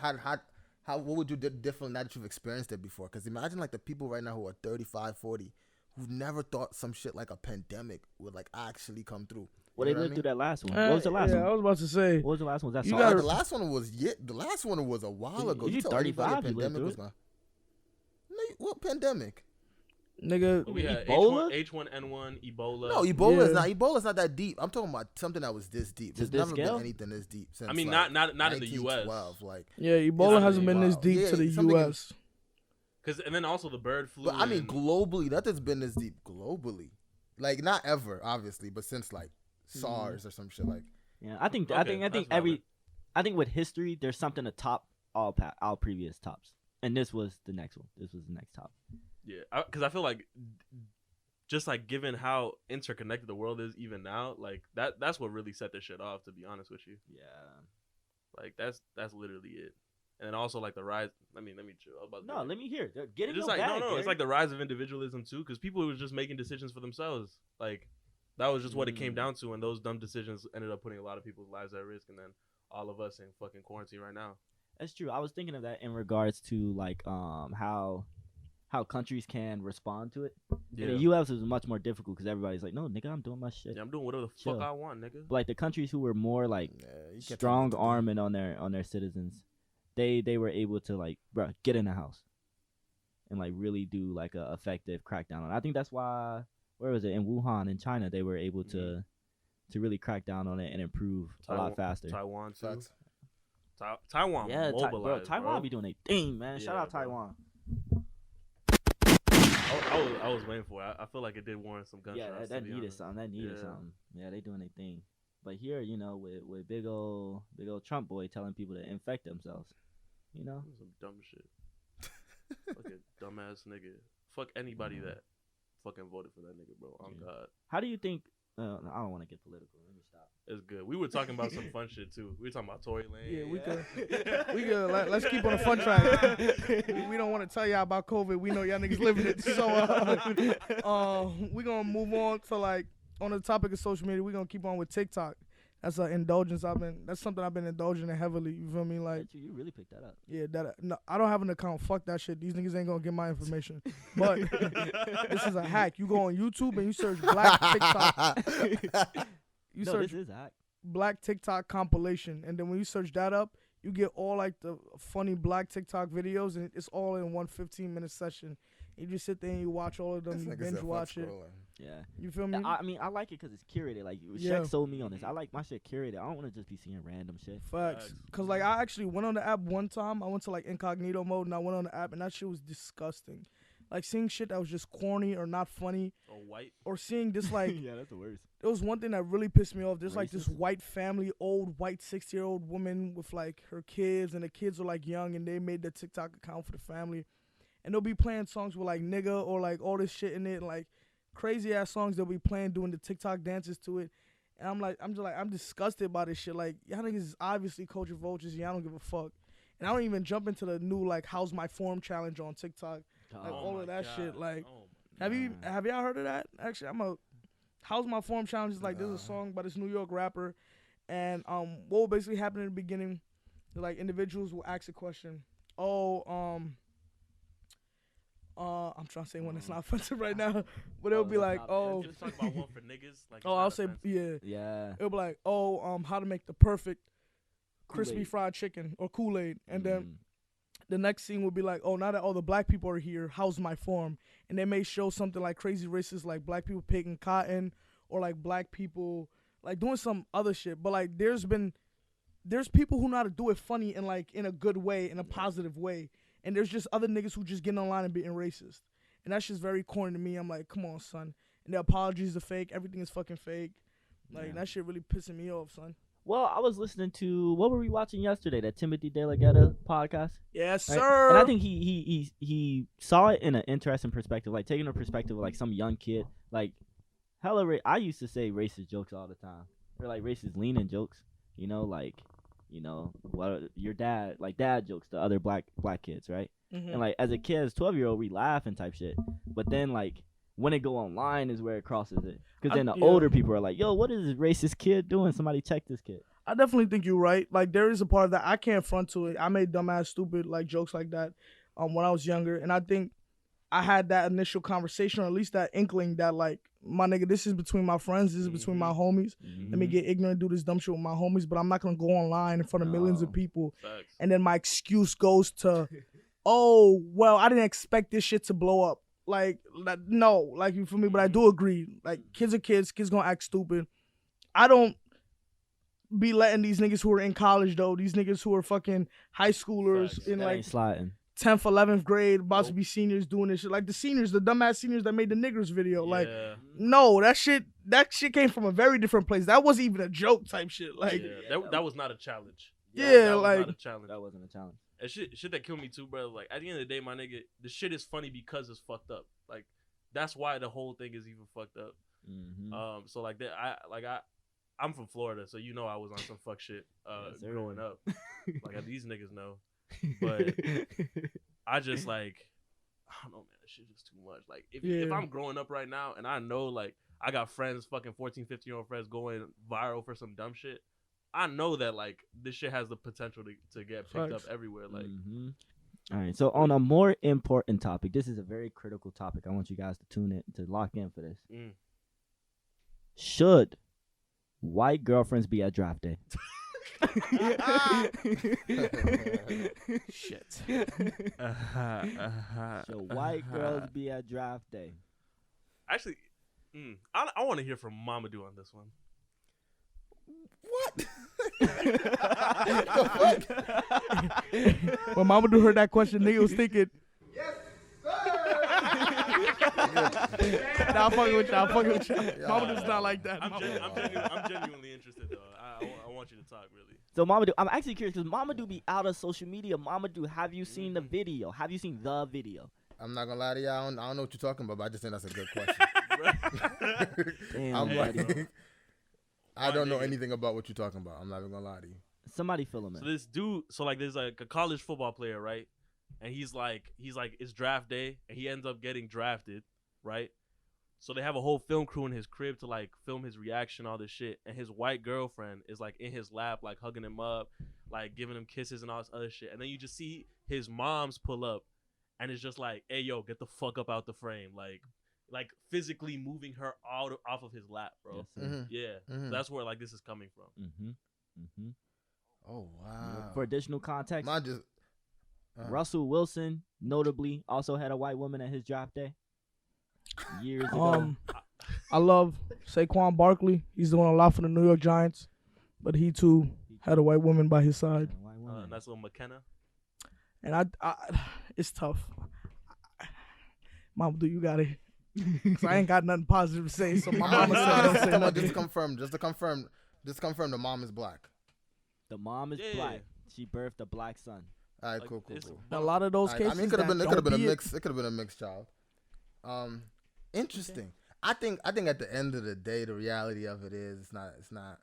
what would you do different now that you've experienced it before? Because imagine like the people right now who are 35, 40 who've never thought some shit like a pandemic would like actually come through. Well, they lived through that last one. What was the last one? I was about to say. What was the last one? Was that You SARS? The last one was the last one was a while ago. You tell anybody 35, you lived through it. No, what pandemic? Nigga, We had Ebola? H1N1, Ebola. No, Ebola's not that deep. I'm talking about something that was this deep. To There's this never scale? been anything this deep since. I mean, like, not in the U.S. 1912, like. yeah, Ebola Yeah, hasn't been this wow. deep Yeah, to the something- U.S. And then also the bird flu. But I mean, and- globally, nothing's been this deep globally. Like not ever, obviously, but since like SARS or some shit like. Yeah, I think Okay, that's valid. I think with history, there's something to top all previous tops, and this was the next one. This was the next top. Yeah, because I feel like just like given how interconnected the world is even now, like that's what really set this shit off. To be honest with you, Yeah. like that's literally it. And then also like the rise. Let me chill. No, let me hear. Get in It's your like bag, no, Gary. it's like the rise of individualism too, because people were just making decisions for themselves. Like that was just what it came down to, and those dumb decisions ended up putting a lot of people's lives at risk, and then all of us in fucking quarantine right now. That's true. I was thinking of that in regards to like how countries can respond to it. Yeah. In the U.S. is much more difficult because everybody's like, no, nigga, I'm doing my shit. Yeah, I'm doing whatever the Chill. fuck I want, nigga. But like the countries who were more like Yeah, you can't tell me strong what to do. arming on their citizens, they were able to like, bro, get in the house and like really do like a effective crackdown on it. I think that's why, where was it, in Wuhan in China, they were able to really crack down on it and improve a lot faster. Taiwan too. Facts. Taiwan mobilized, bro. Taiwan bro. be doing a thing, man. Shout Yeah, out bro. Taiwan. I was waiting for it. I feel like it did warrant some gunshots. Yeah, that needed something. That needed something. Yeah, they doing a thing. But here, you know, with big old Trump boy telling people to infect themselves, you know, Some dumb shit. Fucking dumbass nigga. Fuck anybody that fucking voted for that nigga, bro. Oh God. How do you think? I don't want to get political. Let me stop. It's good. We were talking about some fun shit too. We were talking about Tory Lane. Yeah, we could. Let's keep on a fun track. we don't want to tell y'all about COVID. We know y'all niggas living it. So, we gonna move on to like on the topic of social media. We gonna keep on with TikTok. That's an indulgence. That's something I've been indulging in heavily. You feel me? Like, you really picked that up. yeah, no, I don't have an account. Fuck that shit. These niggas ain't gonna get my information. But this is a hack. You go on YouTube and you search Black TikTok. This is a hack. Black TikTok compilation, and then when you search that up, you get all like the funny Black TikTok videos, and it's all in one 15-minute session. You just sit there and you watch all of them. You binge watch it. Yeah. You feel me? I mean, I like it because it's curated. Like, Shaq sold me on this. I like my shit curated. I don't want to just be seeing random shit. Facts. Because, like, I actually went on the app one time. I went to, like, incognito mode, and I went on the app, and that shit was disgusting. Like, seeing shit that was just corny or not funny. Or white. Or seeing this, like... Yeah, that's the worst. There was one thing that really pissed me off. There's, Racist? like, this white family, old white 60-year-old woman with, like, her kids, and the kids are, like, young, and they made the TikTok account for the family. And they'll be playing songs with, like, nigga or, like, all this shit in it, and, like, crazy-ass songs they'll be playing, doing the TikTok dances to it. And I'm disgusted by this shit. Like, y'all niggas is obviously culture vultures, and y'all don't give a fuck. And I don't even jump into the new, like, How's My Form challenge on TikTok. Like, all of that shit. Like, have y'all heard of that? Actually, How's My Form challenge is, like, there's a song by this New York rapper. And what will basically happen in the beginning, like, individuals will ask a question. I'm trying to say one that's not offensive right now, but it'll be like, Just talk about one for niggas. Like, I'll say, offensive. yeah. It'll be like, how to make the perfect crispy Kool-Aid. fried chicken or Kool-Aid, and then the next scene will be like, now that all the black people are here, how's my form? And they may show something like crazy racist, like black people picking cotton, or like black people like doing some other shit. But like, there's people who know how to do it funny and like in a good way, in a positive way. And there's just other niggas who just getting online and being racist. And that's just very corny to me. I'm like, come on, son. And the apologies are fake. Everything is fucking fake. Like, that shit really pissing me off, son. Well, I was listening to, what were we watching yesterday? That Timothy Delaghetto podcast? Yes, right? sir. And I think he saw it in an interesting perspective, like taking a perspective of like some young kid. Like, I used to say racist jokes all the time. Or like racist leaning jokes. You know, like... You know, what your dad jokes to other black kids, right? Mm-hmm. And like as a kid, as 12-year-old, we laugh and type shit. But then like when it go online is where it crosses it. Because then the older people are like, yo, what is this racist kid doing? Somebody check this kid. I definitely think you're right. Like there is a part of that I can't front to it. I made dumbass, stupid like jokes like that when I was younger, and I think I had that initial conversation, or at least that inkling that like, my nigga, this is between my friends, this is between my homies. Let me get ignorant, do this dumb shit with my homies, but I'm not gonna go online in front of millions of people. Facts. And then my excuse goes to, oh, well, I didn't expect this shit to blow up. Like, no, like, you feel me? But I do agree. Like, kids are kids gonna act stupid. I don't be letting these niggas who are in college, though, these niggas who are fucking high schoolers Facts. in That like ain't sliding. 10th, 11th grade, about to be seniors doing this shit. Like the seniors, the dumbass seniors that made the niggers video. Like, no, that shit came from a very different place. That wasn't even a joke type shit. Like, that was not a challenge. Yeah, that like, was not a challenge. That wasn't a challenge. And shit that killed me too, bro. Like at the end of the day, my nigga, the shit is funny because it's fucked up. Like that's why the whole thing is even fucked up. Mm-hmm. So like that, I'm from Florida, so you know I was on some fuck shit growing up. Like these niggas know. But I just like, I don't know, man. This shit is too much. Like if I'm growing up right now and I know like I got friends, fucking 14, 15-year-old friends going viral for some dumb shit, I know that like this shit has the potential to get picked up everywhere. Like, all right. So on a more important topic, this is a very critical topic. I want you guys to tune in, to lock in for this. Should white girlfriends be at draft day? shit. Should white girls be at draft day? Actually, I want to hear from Mamadou on this one. What? When Mama do heard that question, nigga was thinking. Nah, I'm fucking with y'all. Mama does not like that. I'm genuinely interested though. I want you to talk really. So Mamadou, I'm actually curious because Mamadou be out of social media. Mamadou, have you seen the video? Have you seen the video? I'm not gonna lie to y'all. I don't know what you're talking about, but I just think that's a good question. Damn, I'm buddy. I don't know anything about what you're talking about. I'm not even gonna lie to you. Somebody fill him in. So this dude, there's like a college football player, right? And he's like, it's draft day, and he ends up getting drafted, right? So they have a whole film crew in his crib to like film his reaction, all this shit. And his white girlfriend is like in his lap, like hugging him up, like giving him kisses and all this other shit. And then you just see his moms pull up, and it's just like, hey yo, get the fuck up out the frame, like physically moving her off of his lap, bro. Yes, sir. Yeah, So that's where like this is coming from. Oh wow. For additional context, Mine just. Russell Wilson notably also had a white woman at his draft day years ago. I love Saquon Barkley. He's doing a lot for the New York Giants, but he too had a white woman by his side. Nice little McKenna. And I it's tough. Mama, do you got it? Cause I ain't got nothing positive to say. So my mama said, don't say nothing. Just to confirm, the mom is black. The mom is black. She birthed a black son. All right, Like, cool. A lot of those cases. I mean, it could have been a mix. It could have been a mixed child. Interesting. Okay. I think at the end of the day, the reality of it is it's not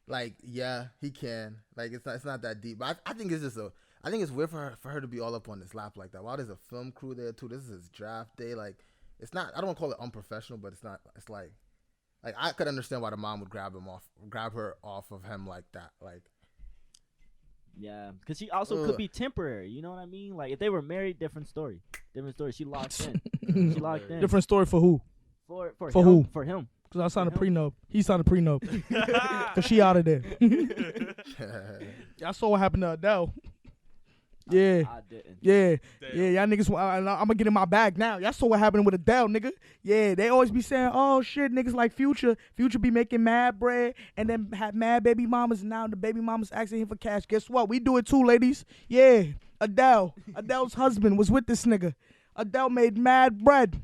like, yeah, he can, like, it's not that deep. But I think it's just I think it's weird for her to be all up on his lap like that. While there's a film crew there too. This is his draft day. Like, it's not. I don't want to call it unprofessional, but it's not. It's like I could understand why the mom would grab her off of him like that. Like. Yeah, because she also could be temporary. You know what I mean? Like if they were married, different story. She locked in. She locked in. Different story for who? For him, who? For him. Because I signed a prenup. He signed a prenup. Because she out of there. Y'all saw what happened to Adele. Yeah. I didn't. Yeah. Damn. Yeah, y'all niggas, I'm going to get in my bag now. Y'all saw what happened with Adele, nigga. Yeah, they always be saying, oh, shit, niggas like Future. Future be making mad bread and then have mad baby mamas, and now the baby mamas asking him for cash. Guess what? We do it too, ladies. Yeah, Adele's husband was with this nigga. Adele made mad bread.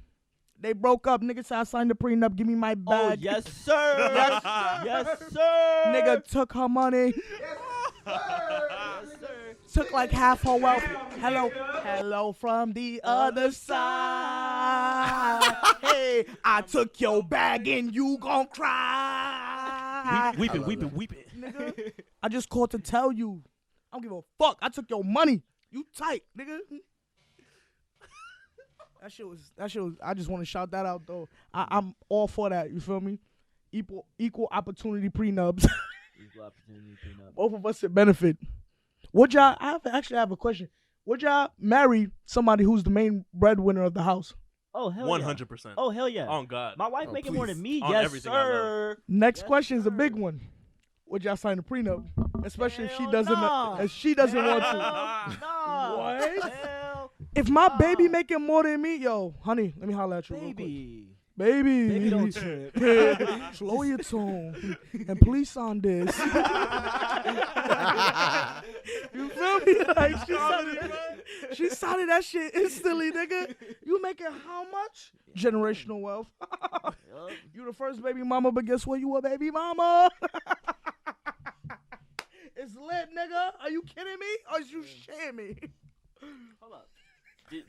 They broke up. Nigga said, I signed the prenup. Give me my bag. Oh, yes, sir. Yes, sir. Yes, sir. Nigga took her money. Yes, sir. Took like half her wealth. Hello from the other side. Hey, I took your bag and you gon' cry. Weep it. Nigga, I just called to tell you. I don't give a fuck. I took your money. You tight, nigga. That shit was. I just want to shout that out though. I'm all for that. You feel me? Equal opportunity prenups. Equal opportunity prenup. Both of us should benefit. Would y'all? I have a question. Would y'all marry somebody who's the main breadwinner of the house? Oh hell 100%. Yeah. Oh hell yeah. On God. My wife making more than me. On Yes, everything sir. Next Yes, question is a sir. big one. Would y'all sign a prenup? Especially if she Hell doesn't. nah. If she doesn't want to. No. What? Hell, If my baby making more than me, yo, honey, let me holler at you. real quick. baby. Baby, don't trip. slow your tone and please on this. You feel me? Like she sounded that shit instantly, nigga. You making how much? Generational wealth. You the first baby mama, but guess what? You a baby mama. It's lit, nigga. Are you kidding me? Or is you shitting me? Hold up.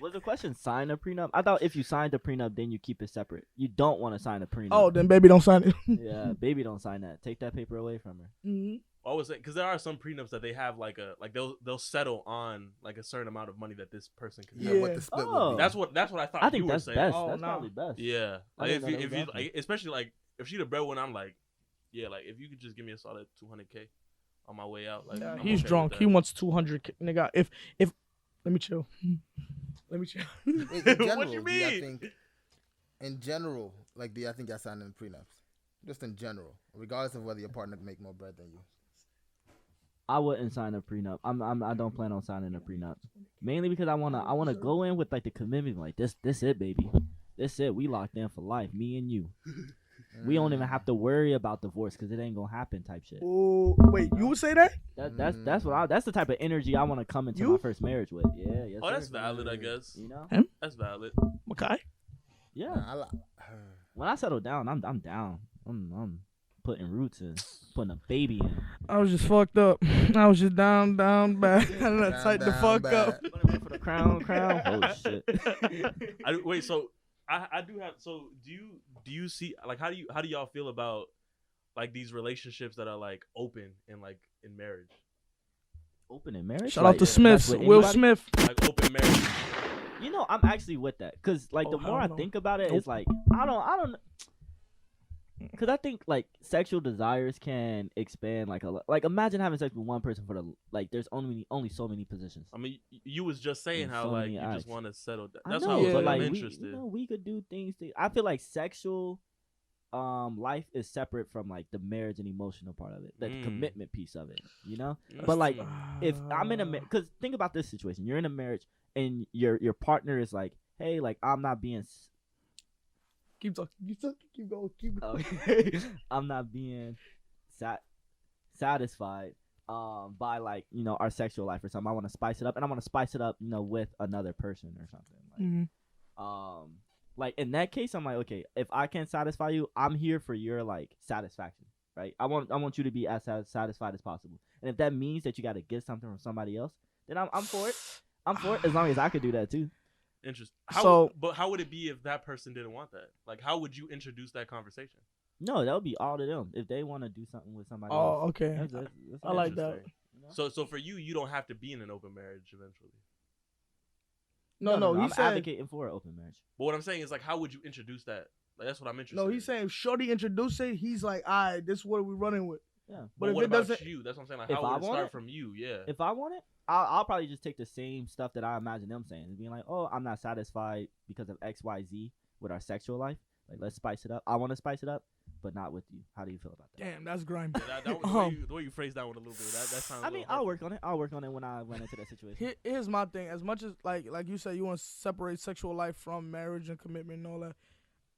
Was the question sign a prenup? I thought if you signed a prenup, then you keep it separate. You don't want to sign a prenup. Oh, then baby don't sign it. Yeah, baby don't sign that. Take that paper away from her. Mm-hmm. Always because there are some prenups that they have they'll settle on like a certain amount of money that this person can. Yeah, have. what the split Oh. would be. That's what I thought. I think you were that's saying. best. Oh, That's nah. probably best. Yeah, I like didn't know if that you was happening. like, especially like if she the breadwinner, I'm like, yeah, like if you could just give me a solid $200K on my way out, like I'm He's okay drunk. with He that. wants 200. Nigga, if let me chill. Let me chill. In general, What you do y'all mean? think, in general, like, do y'all think y'all signing prenups? Just in general, regardless of whether your partner make more bread than you. I wouldn't sign a prenup. I don't plan on signing a prenup. Mainly because I wanna go in with like the commitment, like this it, baby. This it. We locked in for life, me and you. we don't even have to worry about divorce because it ain't gonna happen type shit. Oh, wait, you would say that? That's the type of energy I want to come into my first marriage with. Yeah, yes, Oh, that's sir. valid, I guess. You know? That's valid. Okay. Yeah. When I settle down, I'm down. I'm putting roots in, putting a baby in. I was just fucked up. I was just down, bad. I tighten the fuck up. For the crown. Oh shit. Wait, so I do have. So do you see, like, how do y'all feel about like these relationships that are like open and like in marriage? Open in marriage. Shout out to Smiths. Will Smith. Like open marriage. You know, I'm actually with that because like the more I think about it, it's like I don't. Because I think like sexual desires can expand like imagine having sex with one person for the like there's only so many positions. I mean, you was just saying And how so like many you eyes. just want to settle. I That's know, how I was but like, like I'm we, interested. we could do things. I feel like sexual life is separate from like the marriage and emotional part of it, the commitment piece of it. You know, but like if I'm in a because think about this situation: you're in a marriage and your partner is like, hey, like I'm not being. Keep talking. Keep going. I'm not being satisfied by like our sexual life or something. I want to spice it up, and I want to spice it up with another person or something. Like, like in that case, I'm like, okay, if I can't satisfy you, I'm here for your like satisfaction, right? I want you to be as satisfied as possible, and if that means that you got to get something from somebody else, then I'm for it. I'm for it as long as I could do that too. Interesting. But how would it be if that person didn't want that? Like, how would you introduce that conversation? No, that would be all to them. If they want to do something with somebody else. Oh, okay. That's I like that. So for you don't have to be in an open marriage eventually. No, I'm he said advocating for an open marriage. But what I'm saying is, like, how would you introduce that? Like, that's what I'm interested. No, he's saying if Shorty introduced it, he's like, all right, this is what we're running with. Yeah. But if what it about doesn't, you? That's what I'm saying. Like, If how I would it want start it? from you? Yeah. If I want it, I'll probably just take the same stuff that I imagine them saying. Being like, oh, I'm not satisfied because of X, Y, Z with our sexual life. Like, let's spice it up. I want to spice it up, but not with you. How do you feel about that? damn, that's grimy. The way you phrased that one a little bit, that sounds. I mean, I'll work on it. I'll work on it when I run into that situation. Here's my thing. As much as like you said, you want to separate sexual life from marriage and commitment and all that.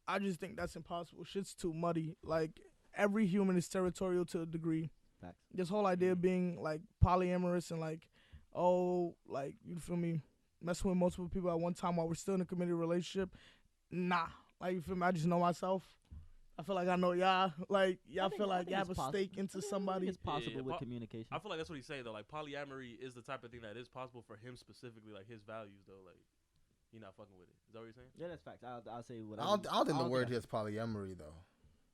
I just think that's impossible. Shit's too muddy. Like every human is territorial to a degree. Facts. This whole idea of being like polyamorous and like, oh, like you feel me, messing with multiple people at one time while we're still in a committed relationship. Nah, like you feel me. I just know myself. I feel like I know y'all. Like y'all feel like you have a stake into somebody. It's possible with communication. I feel like that's what he's saying though. Like polyamory is the type of thing that is possible for him specifically. Like his values though. Like he not fucking with it. Is that what you're saying? Yeah, that's facts. I'll say what I don't think the word here is polyamory though.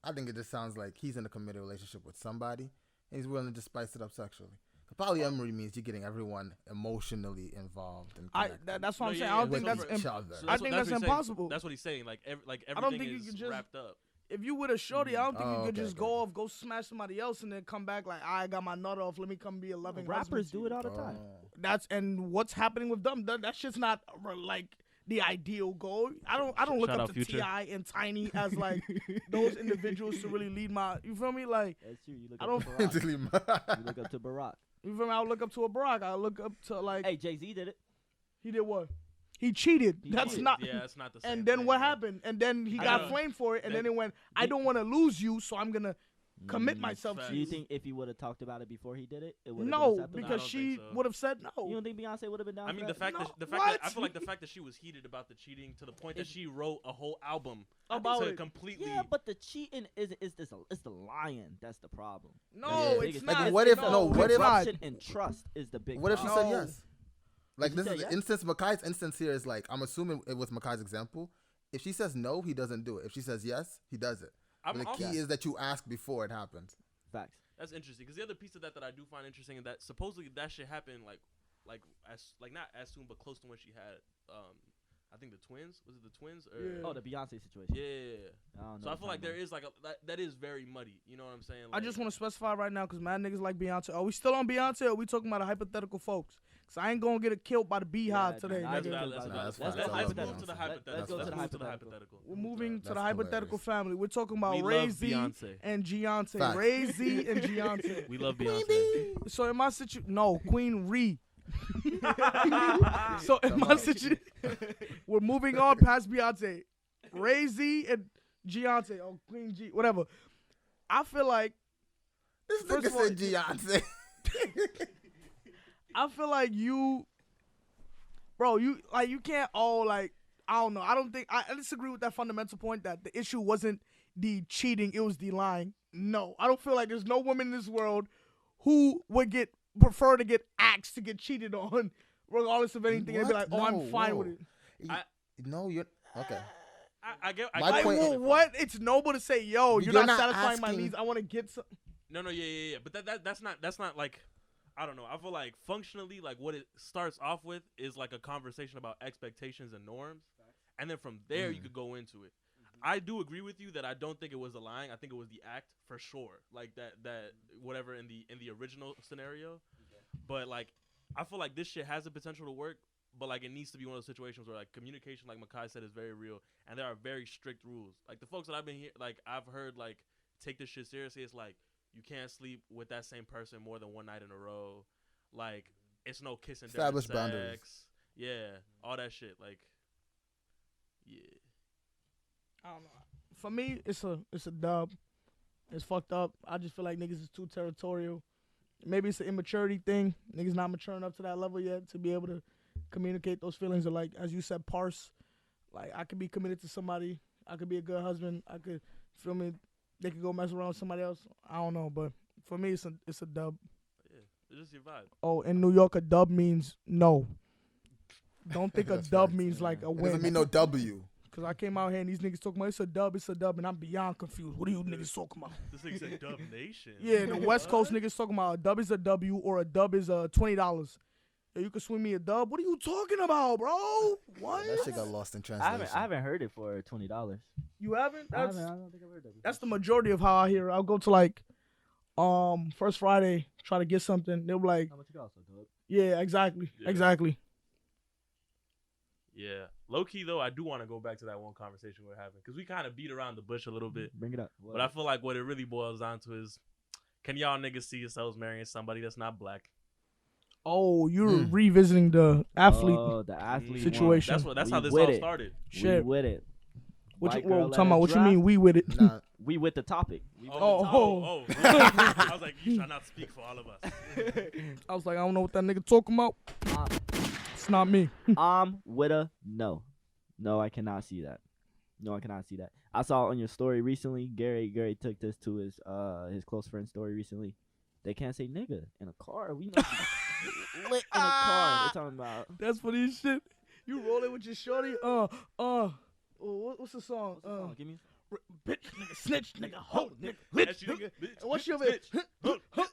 I think it just sounds like he's in a committed relationship with somebody and he's willing to just spice it up sexually. Polyamory means you're getting everyone emotionally involved and connected. That's what I'm saying. I don't think that's I think that's impossible. That's what he's saying. Like everything I don't think you is could just wrapped up. If you with a shorty, I don't think you could just go smash somebody else and then come back like, I got my nut off. Let me come be a loving husband. Rappers do it all the time. And what's happening with them? That shit's not like the ideal goal. I don't look up to T.I. and Tiny as like those individuals to really lead my. You feel me? Like that's true. You look I up don't. to Barack. You look up to Barack. You feel me? I look up to a Barack. I look up to like. Hey, Jay-Z did it. He did what? He cheated. That's Yeah, it's not the same. And then thing, what man. happened? And then he got flamed for it. And then it went, I don't want to lose you, so I'm going to commit myself to Do you you. think if he would have talked about it before he did it, it would have No, been acceptable? because she would have said no. You don't think Beyonce would have been down? I mean, for the that? fact that I feel like the fact that she was heated about the cheating to the point that she wrote a whole album about to it. completely. Yeah, but the cheating is the lying. That's the problem. No, Yeah. it's Like, not. what if- no, no, what if- corruption and trust is the big. What if she problem. said yes? Like Did she this is say the instance. Makai's instance here is like I'm assuming it was Makai's example. If she says no, he doesn't do it. If she says yes, he does it. But the key is that you ask before it happens. Facts. That's interesting because the other piece of that I do find interesting is that supposedly that shit happened like not as soon but close to when she had I think the twins. Was it the twins? Or, Oh, the Beyonce situation. Yeah. So I feel like there is like that is very muddy. You know what I'm saying? I Like, just want to specify right now because mad niggas like Beyonce. Are we still on Beyonce or are we talking about a hypothetical folks? Because I ain't going to get killed by the beehive today. nah, That's nigga. valid. That's valid. That's Let's fine. move Let's to the go hypothetical. to the Let's move to the hypothetical. hypothetical. We're moving to That's the hypothetical hilarious. family. We're talking about We Ray love Z Beyonce. and Giance. Facts. Ray Z and Giance. We love Beyonce. So in my situation, no, Queen Ree. So in my situation, we're moving on past Beyonce. Ray Z and Giance or Queen G, whatever. I feel like This First nigga of all, said Giance. I feel like you can't all like I don't know. I don't think I disagree with that fundamental point that the issue wasn't the cheating, it was the lying. No, I don't feel like there's no woman in this world who would prefer to get axed to get cheated on, regardless of anything. They'd be like, "Oh, I'm fine with it." No, you're okay. I get. My point- Well, what? It's noble to say, "Yo, you're not satisfying my asking- needs. I want to get some." No, yeah. But that's not like, I don't know. I feel like functionally, like what it starts off with is like a conversation about expectations and norms, and then from there you could go into it. I do agree with you that I don't think it was the lying. I think it was the act for sure. Like that whatever in the original scenario. But like, I feel like this shit has the potential to work. But like, it needs to be one of those situations where like communication, like Makai said, is very real, and there are very strict rules. Like the folks that I've heard like take this shit seriously. It's like, you can't sleep with that same person more than one night in a row. Like, it's no kissing. Establish boundaries. Yeah, all that shit. Like, yeah. I don't know. For me, it's a dub. It's fucked up. I just feel like niggas is too territorial. Maybe it's an immaturity thing. Niggas not mature enough to that level yet to be able to communicate those feelings. Or like, as you said, parse. Like, I could be committed to somebody. I could be a good husband. I could, feel me, they could go mess around with somebody else. I don't know, but for me, it's a dub. Yeah, it's just your vibe. Oh, in New York, a dub means no. Don't think a That's dub facts. means like a It win. doesn't mean no W. Cause I came out here and these niggas talking about it's a dub, and I'm beyond confused. What are you niggas talking about? This nigga said Dub Nation. Yeah, the West Coast niggas talking about a dub is a W or a dub is $20. Yeah, you can swing me a dub. What are you talking about, bro? What? That shit got lost in I translation. haven't heard it for $20. You haven't? I That's don't think I've heard that before. that's the majority of how I hear it. I'll go to like First Friday, try to get something. They'll be like, How much you got, so dub? yeah, exactly. Yeah. Exactly. Yeah. Low key though, I do want to go back to that one conversation we were having because we kind of beat around the bush a little bit. Bring it up. But I feel like what it really boils down to is, can y'all niggas see yourselves marrying somebody that's not black? Oh, you're revisiting the athlete the athlete situation. That's how this with all it. started. Shit. We with it. What you, White girl whoa, at talking a about what you drop. mean we with it? Nah, We with the topic. We with Oh, the topic. oh. I was like, you shall not speak for all of us. I was like, I don't know what that nigga talking about. It's not me. I'm with a no. No, I cannot see that. No, I cannot see that. I saw on your story recently. Gary took this to his close friend's story recently. They can't say nigga in a car. We must be lit in a car. They're talking about. That's funny as shit. You rolling with your shorty? What's the song? Give me. Bitch, nigga, snitch, nigga, hoe, nigga, That's bitch, you, nigga. bitch, What's your bitch,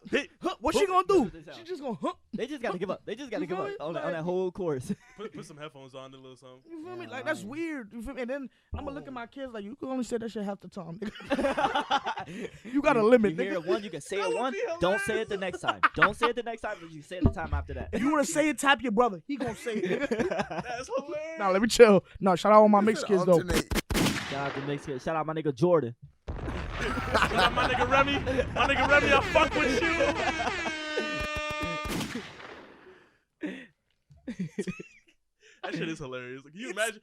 bitch? What she gonna do? That's She just gonna They just gotta give up. They just gotta You give feel up me? on Like- that whole course. Put some headphones on, a little something. You feel me? Yeah, Like that's right. weird. You feel me? And then I'm gonna look at my kids like you can only say that shit half the time. Nigga. You got a limit, You hear nigga. it one, you can say That it would one. be Don't say it the next time. Don't say it the next time, but you say it the time after that. If you wanna say it, tap your brother. He gonna say it. That's hilarious. Nah, let me chill. No, shout out all my mixed kids though. Alternate. Shout out to Mix Kid. Shout out my nigga Jordan. Shout out my nigga Remy. My nigga Remy, I fuck with you. That shit is hilarious. Like, you imagine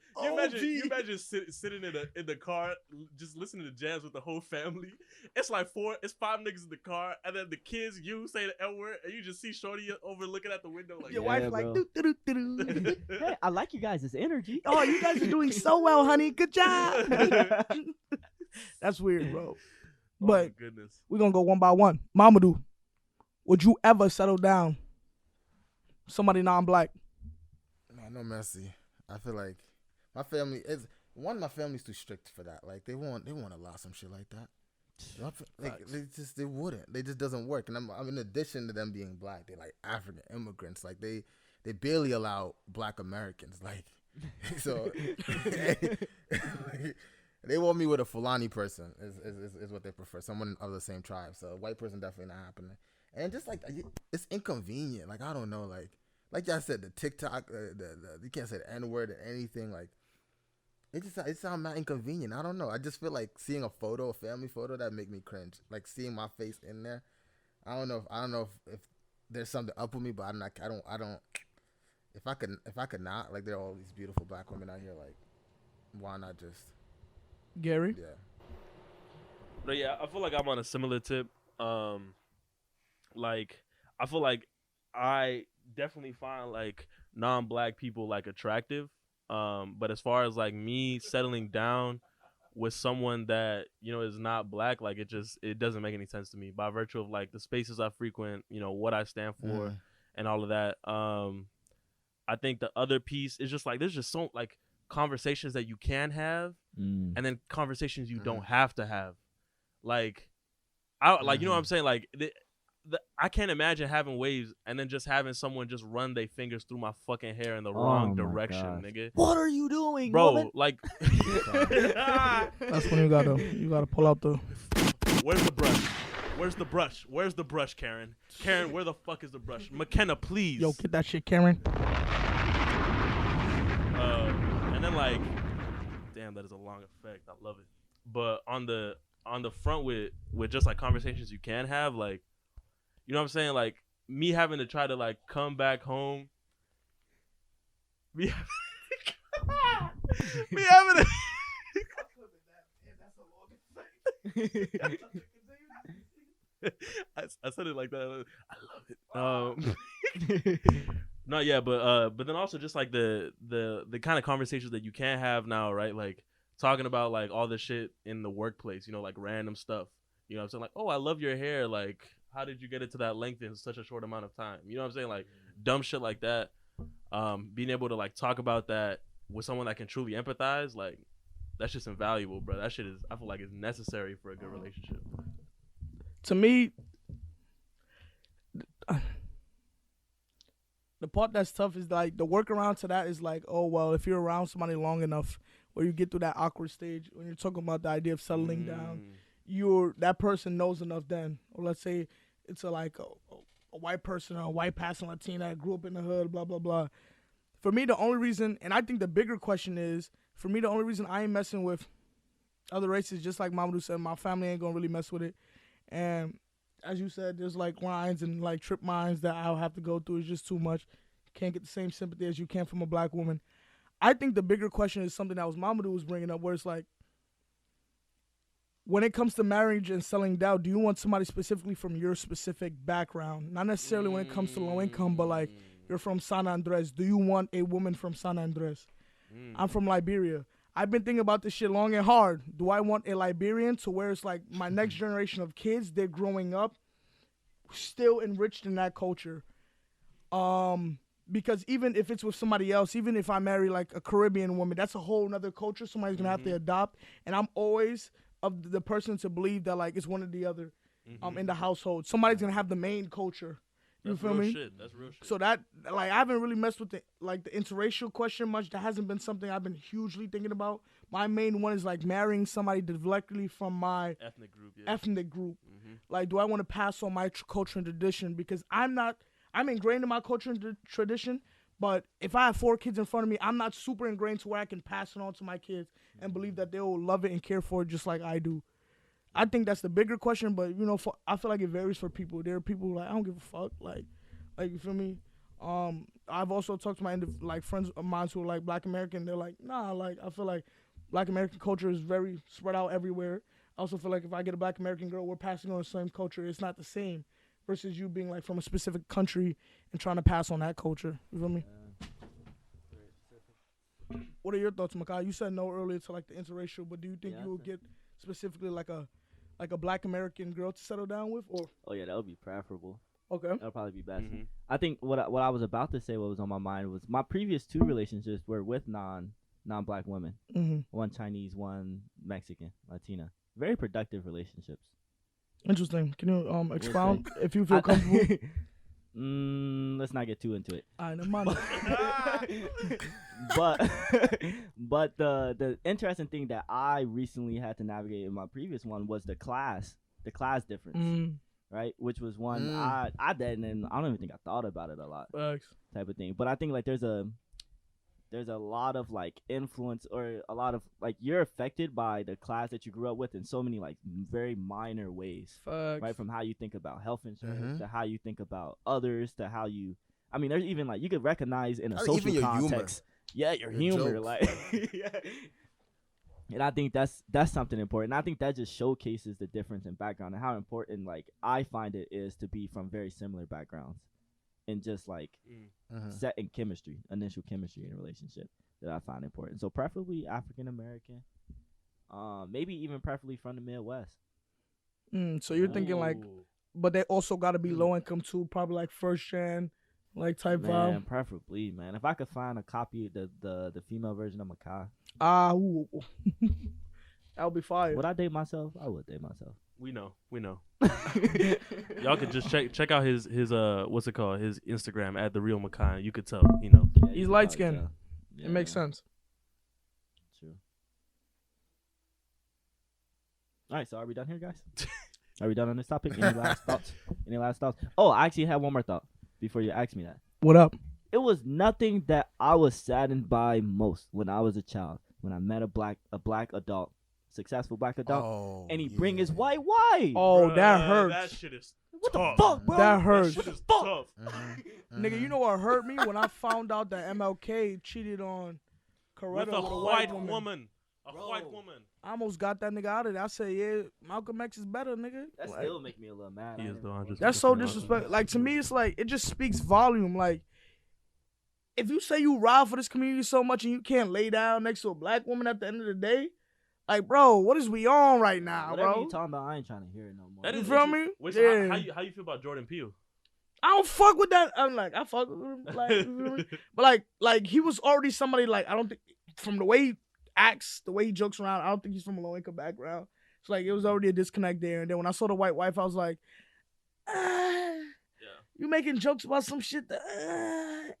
sitting in the car, just listening to jazz with the whole family. It's five niggas in the car, and then the kids, you say the N word, and you just see Shorty over looking out the window like, Your Yeah, wife like bro. do do do do. Hey, I like you guys' energy. Oh, you guys are doing so well, honey. Good job. That's weird, bro. oh my But goodness. we're gonna go one by one. Mamadou, would you ever settle down somebody non-black? No mercy. I feel like my family is my family's too strict for that. Like they won't allow some shit like that. Like they wouldn't. They just doesn't work. And I'm in addition to them being black, they're like African immigrants. Like they barely allow black Americans. Like so they want me with a Fulani person is what they prefer. Someone of the same tribe. So a white person definitely not happening. And just like it's inconvenient. Like I don't know. Like y'all said, the TikTok, you can't say the N-word or anything. Like, it sounds not inconvenient. I don't know. I just feel like seeing a family photo, that make me cringe. Like seeing my face in there. I don't know if there's something up with me, but I don't. If I could not, like there are all these beautiful black women out here. Like, why not just? Gary, Yeah. But yeah, I feel like I'm on a similar tip. Like I feel like I definitely find like non-black people like attractive. But as far as like me settling down with someone that is not black, like it doesn't make any sense to me by virtue of like the spaces I frequent, what I stand for, and all of that. I think the other piece is just like there's just so like conversations that you can have, and then conversations you don't have to have. Like, like you know what I'm saying? Like, I can't imagine having waves and then just having someone just run their fingers through my fucking hair in the wrong direction, nigga. What are you doing, bro? woman? Like, that's when you gotta pull out the. Where's the brush? Where's the brush? Where's the brush, Karen? Karen, where the fuck is the brush? McKenna, please. Yo, get that shit, Karen. And then like, damn, that is a long effect. I love it. But on the front with just like conversations you can have, like, you know what I'm saying? Like me having to try to like come back home. Me having to. I said it like that. I love it. No, yeah, but then also just like the kind of conversations that you can have now, right? Like talking about like all this shit in the workplace, like random stuff. You know what I'm saying? Like, oh, I love your hair. Like, how did you get it to that length in such a short amount of time? You know what I'm saying? Like dumb shit like that. Being able to like talk about that with someone that can truly empathize, like that's just invaluable, bro. That shit I feel like is necessary for a good relationship. To me, the part that's tough is like the workaround to that is like, oh, well, if you're around somebody long enough where you get through that awkward stage when you're talking about the idea of settling down, that person knows enough then. Or let's say it's a white person or a white passing Latina that grew up in the hood, blah, blah, blah. For me, the only reason, and I think the bigger question is, for me, the only reason I ain't messing with other races, just like Mamadou said, my family ain't gonna really mess with it. And as you said, there's like lines and like trip mines that I'll have to go through. It's just too much. Can't get the same sympathy as you can from a black woman. I think the bigger question is something that Mamadou was bringing up, where it's like, when it comes to marriage and settling down, do you want somebody specifically from your specific background? Not necessarily when it comes to low income, but like you're from San Andres. Do you want a woman from San Andres? I'm from Liberia. I've been thinking about this shit long and hard. Do I want a Liberian to where it's like my next generation of kids, they're growing up still enriched in that culture? Because even if it's with somebody else, even if I marry like a Caribbean woman, that's a whole nother culture somebody's going to have to adopt. And I'm always of the person to believe that like it's one or the other in the household. Somebody's going to have the main culture. You feel me? Shit. That's real shit. So that, like, I haven't really messed with the interracial question much. That hasn't been something I've been hugely thinking about. My main one is like marrying somebody directly from my ethnic group. Like, do I want to pass on my culture and tradition? Because I'm ingrained in my culture and tradition, but if I have 4 kids in front of me, I'm not super ingrained to where I can pass it on to my kids and believe that they will love it and care for it just like I do. I think that's the bigger question, but I feel like it varies for people. There are people who like, I don't give a fuck, like you feel me? I've also talked to my friends of mine who are like Black American. They're like, nah, like I feel like Black American culture is very spread out everywhere. I also feel like if I get a Black American girl, we're passing on the same culture. It's not the same versus you being like from a specific country and trying to pass on that culture. You feel me? What are your thoughts, Makai? You said no earlier to like the interracial, but do you think you will get specifically like a Black American girl to settle down with, or? Oh yeah, that would be preferable. Okay, that would probably be best. I think what I was about to say, what was on my mind was my previous 2 relationships were with non-black women. One Chinese, one Mexican, Latina. Very productive relationships. Interesting. Can you expound if you feel comfortable? Let's not get too into it. I never mind. but the interesting thing that I recently had to navigate in my previous one was the class difference, right? Which was one I didn't, and I don't even think I thought about it a lot, type of thing. But I think like there's a lot of like influence, or a lot of like you're affected by the class that you grew up with in so many like very minor ways, right? From how you think about health insurance to how you think about others to how you, I mean, there's even like you could recognize in a social context. Your humor, like And I think that's something important. I think that just showcases the difference in background and how important, like, I find it is to be from very similar backgrounds and just, like, setting chemistry, initial chemistry in a relationship that I find important. So preferably African-American, maybe even preferably from the Midwest. So you're thinking, like, but they also got to be low income, too, probably, like, first gen, like, type Man, vibe. preferably, man. If I could find a copy of the female version of Makai. That would be fire. Would I date myself? I would date myself. We know. Y'all could just check out his what's it called? His Instagram at the real Makai. You could tell he knows. Yeah, He's light skinned. Yeah. It makes sense. True. All right, so are we done here, guys? Are we done on this topic? Any last thoughts? Any last thoughts? Oh, I actually had one more thought before you asked me that. What up? It was nothing that I was saddened by most when I was a child. When I met a black adult, successful black adult, and he bring his white wife. Oh, Bruh, that hurts. That shit is What tough. the fuck, bro? That hurts. That shit is tough. Nigga, you know what hurt me? When I found out that MLK cheated on Coretta With a with a white woman. A Bro. white woman. I almost got that nigga out of there. I said, yeah, Malcolm X is better, nigga. That Like, still make me a little mad. He is though. that's so disrespectful. Like, to me, it's like, it just speaks volume. Like, if you say you ride for this community so much and you can't lay down next to a black woman at the end of the day, like, bro, what is we on right now, Whatever bro? you talking about, I ain't trying to hear it no more. That You is feel interesting. me? Which, Yeah. how you feel about Jordan Peele? I don't fuck with that. I'm like, I fuck with him. Like, you feel me? But like he was already somebody, like, I don't think, from the way he acts, the way he jokes around, I don't think he's from a low income background. It's like, it was already a disconnect there. And then when I saw the white wife, I was like, you making jokes about some shit that,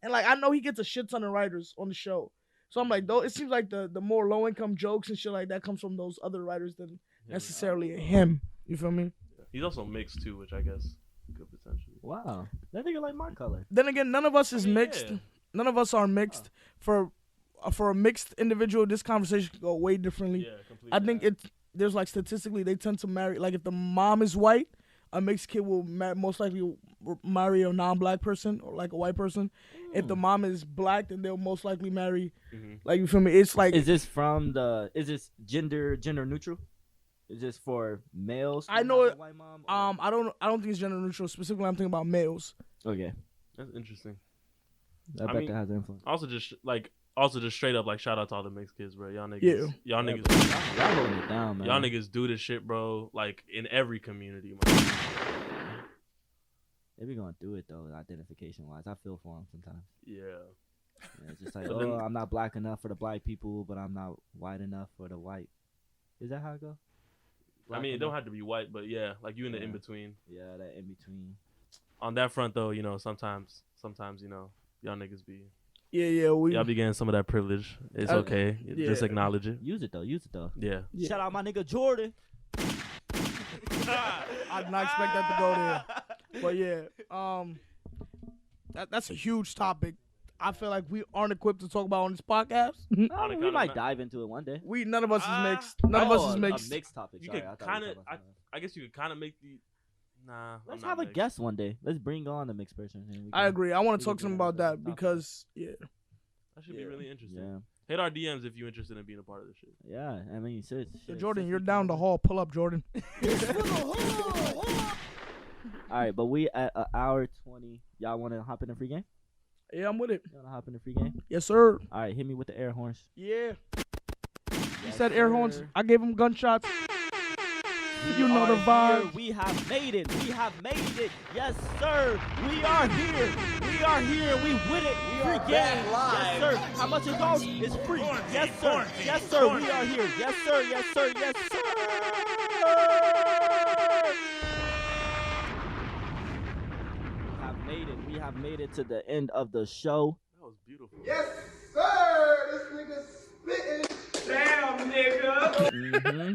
and like, I know he gets a shit ton of writers on the show. So I'm like, though, it seems like the more low income jokes and shit like that comes from those other writers than necessarily him. You feel me? He's also mixed too, which I guess could potentially. Wow, that nigga like my color. Then again, none of us is mixed. Yeah. None of us are mixed. For a mixed individual, this conversation could go way differently. Yeah, completely. I think there's like statistically they tend to marry, like, if the mom is white, a mixed kid will most likely marry a non-black person or like a white person. If the mom is black, then they'll most likely marry, like, you feel me? It's like, Is this is this gender neutral? Is this for males? I who know have it- a white mom, I don't think it's gender neutral. Specifically, I'm thinking about males. okay, That's interesting. I bet that has influence. Also just straight up, like, shout out to all the mixed kids, bro. Y'all niggas, Yeah. y'all niggas, Y'all holding it down, man. y'all niggas do this shit, bro. Like, in every community, man. They be going through it though, identification wise. I feel for them sometimes. Yeah. Yeah, it's just like, But then- I'm not black enough for the black people, but I'm not white enough for the white. Is that how it goes? I mean, it don't have to be white, but yeah, like, you in the in between. Yeah, that in between. On that front, though, you know, sometimes, you know, y'all niggas be Yeah, y'all be getting some of that privilege. It's okay. yeah. Just acknowledge it. Use it though. Yeah. Yeah. Shout out my nigga Jordan. I did not expect that to go there. But yeah, that's a huge topic. I feel like we aren't equipped to talk about on this podcast. I mean, we might dive into it one day. None of us is mixed. None of us is A mixed. mixed topic. You Sorry, could I thought we kind were of, talking about something else. I guess you could kind of make the. Nah. Let's I'm have not a mixed. guest one day. Let's bring on the mixed person. And we I can- agree. I want we to talk to can them get about into that the topic. because That should be really interesting. Yeah, Hit our DMs if you're interested in being a part of this shit. yeah. I mean, shit, Jordan, shit, you're we down can- the hall. Pull up, Jordan. All right, but we at an hour 20. Y'all want to hop in the free game? Yeah, I'm with it. You want to hop in the free game? Yes, sir. All right, hit me with the air horns. Yeah. He Yes, said air horns. sir. I gave him gunshots. You know the are vibe. here. We have made it. We have made it. Yes, sir. We are here. We are here. We with it. Free game. Yes, sir. How much it costs? It's free. Yes, sir. Yes, sir. We are here. Yes, sir. Yes, sir. Yes, sir. We have made it. We have made it to the end of the show. That was beautiful. Yes, sir. This nigga spitting. Damn, nigga.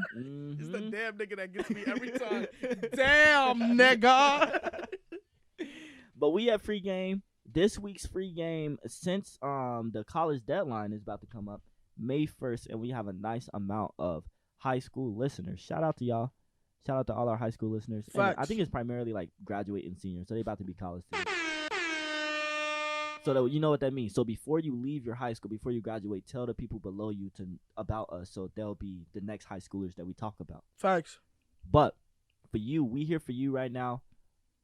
It's the damn nigga that gets me every time. Damn, nigga. But we have free game. This week's free game, since the college deadline is about to come up May 1st, and we have a nice amount of high school listeners. Shout out to y'all. Shout out to all our high school listeners. And I Facts. think it's primarily like graduating seniors, so they about to be college students. So that you know what that means. So before you leave your high school, before you graduate, tell the people below you about us, so they'll be the next high schoolers that we talk about. Facts. But for you, we here for you right now.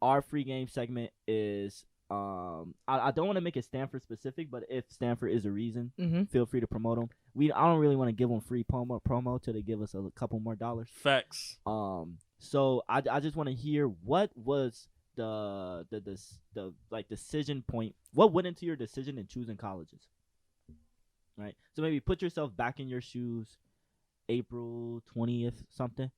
Our free game segment is I don't want to make it Stanford specific, but if Stanford is a reason, feel free to promote them. I don't really want to give them free promo till they give us a couple more dollars. Facts. So I just want to hear what was the like decision point. What went into your decision in choosing colleges? Right. So maybe put yourself back in your shoes. April 20th something.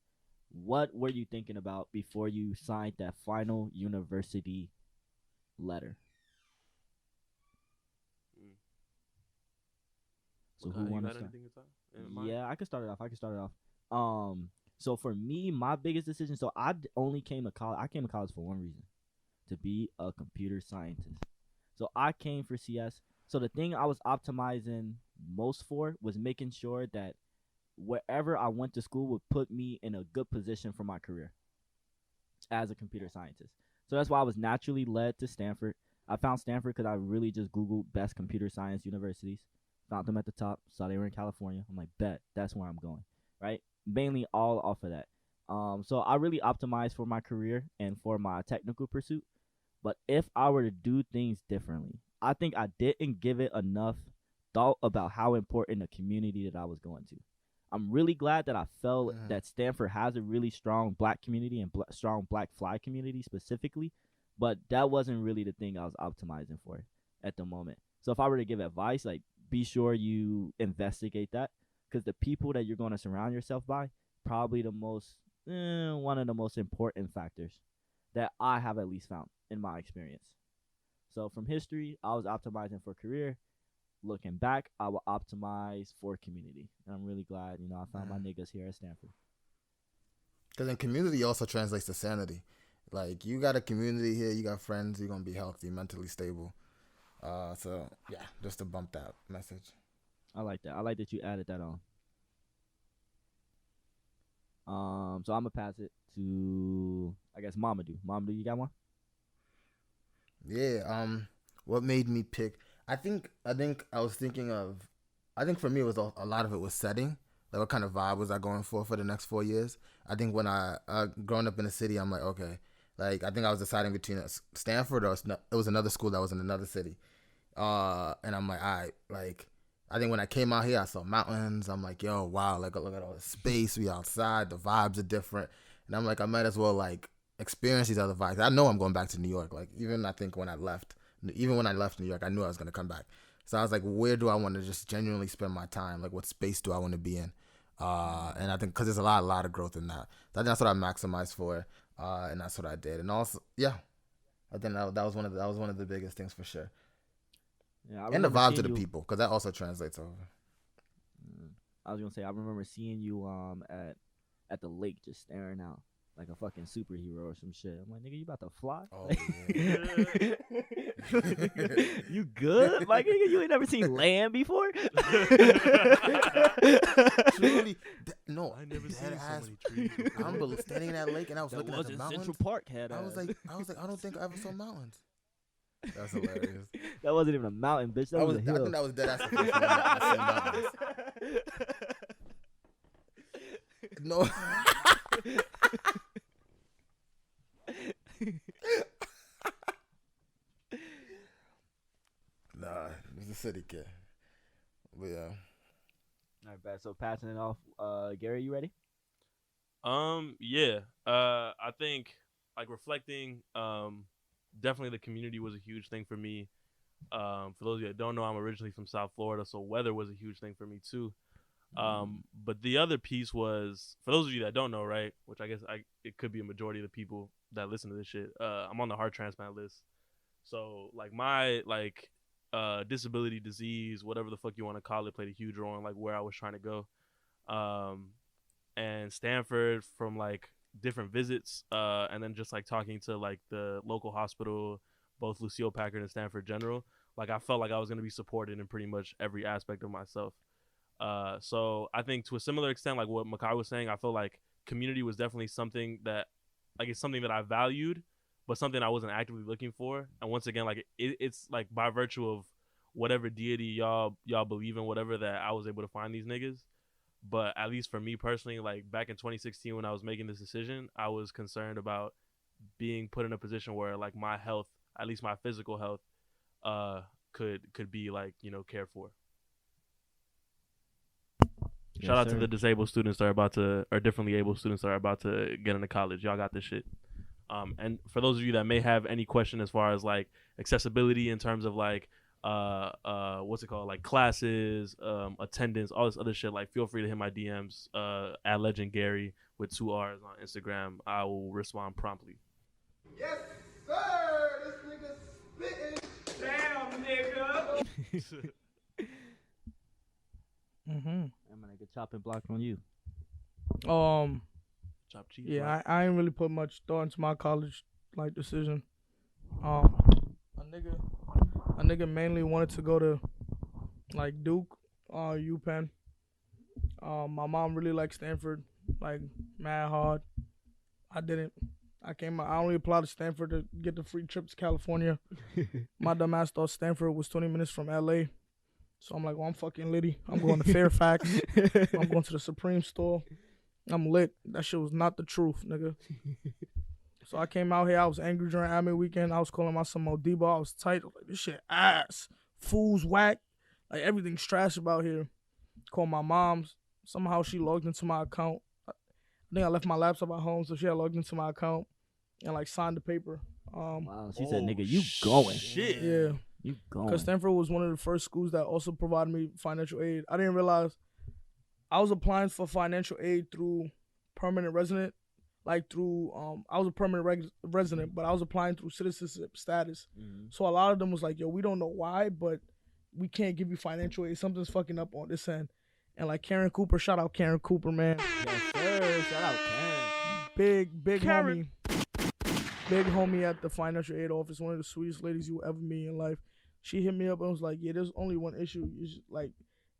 What were you thinking about before you signed that final university letter? So who wants to start? Yeah, I could start it off. So for me, my biggest decision. So I came to college for one reason, to be a computer scientist. So I came for CS. So the thing I was optimizing most for was making sure that wherever I went to school would put me in a good position for my career as a computer scientist. So that's why I was naturally led to Stanford. I found Stanford because I really just Googled best computer science universities. Found them at the top. Saw they were in California. I'm like, bet, that's where I'm going, right? Mainly all off of that. So I really optimized for my career and for my technical pursuit. But if I were to do things differently, I think I didn't give it enough thought about how important the community that I was going to. I'm really glad that I felt that Stanford has a really strong black community and strong black fly community specifically, but that wasn't really the thing I was optimizing for at the moment. So if I were to give advice, like, be sure you investigate that, because the people that you're going to surround yourself by, probably one of the most important factors that I have at least found in my experience. So from history, I was optimizing for career. Looking back, I will optimize for community. And I'm really glad, I found my niggas here at Stanford. Because in community also translates to sanity. Like, you got a community here, you got friends, you're going to be healthy, mentally stable. So, yeah, just to bump that message. I like that. I like that you added that on. So I'm going to pass it to, I guess, Mamadou. Mamadou, you got one? Yeah, what made me pick... I think I was thinking of... I think for me, it was a lot of it was setting. Like, what kind of vibe was I going for the next 4 years? I think when I... growing up in the city, I'm like, okay. Like, I think I was deciding between Stanford or it was another school that was in another city. And I'm like, all right, like... I think when I came out here, I saw mountains. I'm like, yo, wow, like, look at all the space. We outside. The vibes are different. And I'm like, I might as well, like, experience these other vibes. I know I'm going back to New York. Like, even when I left New York, I knew I was going to come back. So I was like, where do I want to just genuinely spend my time? Like, what space do I want to be in? And I think because there's a lot of growth in that. So I think that's what I maximized for. And that's what I did. And also, yeah, I think that was one of the biggest things for sure. Yeah, and the vibes of the people, because that also translates over. I was gonna say, I remember seeing you at the lake just staring out like a fucking superhero or some shit. I'm like, nigga, you about to fly? Oh, yeah. You good? Like, nigga, you ain't never seen land before? Truly, no, I never seen so many trees. I'm standing in that lake and I was looking at the mountains. Central Park had. I was like, I don't think I ever saw mountains. That's hilarious. That wasn't even a mountain, bitch. That was a hill. I think that was dead ass the first time I seen mountains. No. Nah, it's a city kid. But yeah. All right, bad. So passing it off, Gary, you ready? Yeah. I think, like, reflecting, definitely the community was a huge thing for me. For those of you that don't know, I'm originally from South Florida, so weather was a huge thing for me too. But the other piece was, for those of you that don't know, right, which I guess it could be a majority of the people that listen to this shit, I'm on the heart transplant list. So, like, my, like, disability, disease, whatever the fuck you want to call it, played a huge role in, like, where I was trying to go. And Stanford, from, like, different visits, and then just, like, talking to, like, the local hospital, both Lucille Packard and Stanford General, like, I felt like I was going to be supported in pretty much every aspect of myself. So I think to a similar extent, like what Makai was saying, I feel like community was definitely something that, like, it's something that I valued, but something I wasn't actively looking for. And once again, like it's like by virtue of whatever deity y'all believe in, whatever, that I was able to find these niggas. But at least for me personally, like back in 2016 when I was making this decision, I was concerned about being put in a position where like my health, at least my physical health, could be like, you know, cared for. Yes, Shout out sir. to the disabled students that are about to, or differently able students that are about to get into college. Y'all got this shit. And for those of you that may have any question as far as like accessibility in terms of like what's it called, like classes, attendance, all this other shit, like feel free to hit my DMs at Legend Gary with 2 R's on Instagram. I will respond promptly. Yes, sir. This nigga spitting. Damn, nigga. I'm gonna get chopping block on you. Chop cheese. Yeah, I ain't really put much thought into my college like decision. A nigga mainly wanted to go to like Duke, UPenn. My mom really liked Stanford, like mad hard. I didn't. I only applied to Stanford to get the free trip to California. My dumb ass thought Stanford was 20 minutes from LA. So I'm like, well, I'm fucking litty. I'm going to Fairfax. I'm going to the Supreme store. I'm lit. That shit was not the truth, nigga. So I came out here. I was angry during Admin weekend. I was calling my son Modibo. I was tight. I was like, this shit ass. Fools whack. Like, everything's trash about here. Called my mom's. Somehow she logged into my account. I think I left my laptop at home, so she had logged into my account and, like, signed the paper. Wow, she said, nigga, you going. Shit. Yeah. You going. Because Stanford was one of the first schools that also provided me financial aid. I didn't realize I was applying for financial aid through permanent resident. Like through, I was a permanent resident, but I was applying through citizenship status. Mm-hmm. So a lot of them was like, yo, we don't know why, but we can't give you financial aid. Something's fucking up on this end. And like Karen Cooper, shout out Karen Cooper, man. Yes, sir. Shout out Karen. Big Karen. homie. Big homie at the financial aid office. One of the sweetest ladies you will ever meet in life. She hit me up and was like, yeah, there's only one issue. You just, like,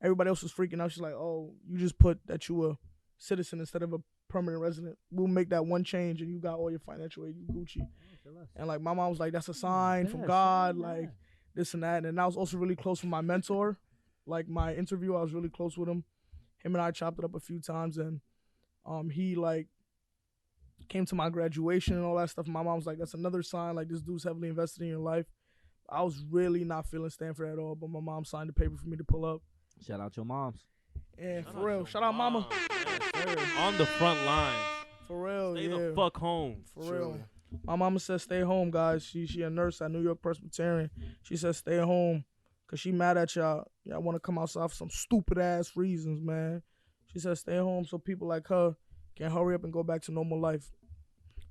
everybody else was freaking out. She's like, oh, you just put that you a citizen instead of a permanent resident. We'll make that one change and you got all your financial aid. You Gucci. And like my mom was like, that's a sign from God, like this and that. And I was also really close with my mentor. Like my interview, I was really close with him. Him and I chopped it up a few times, and he like came to my graduation and all that stuff. My mom was like, that's another sign, like this dude's heavily invested in your life. I was really not feeling Stanford at all, but my mom signed the paper for me to pull up. Shout out your moms. Yeah, for real. Shout out mama. On the front lines. For real, Stay yeah. the fuck home. For real. My mama said stay home, guys. She a nurse at New York Presbyterian. She said stay home because she mad at y'all. Y'all want to come outside for some stupid-ass reasons, man. She said stay home so people like her can hurry up and go back to normal life.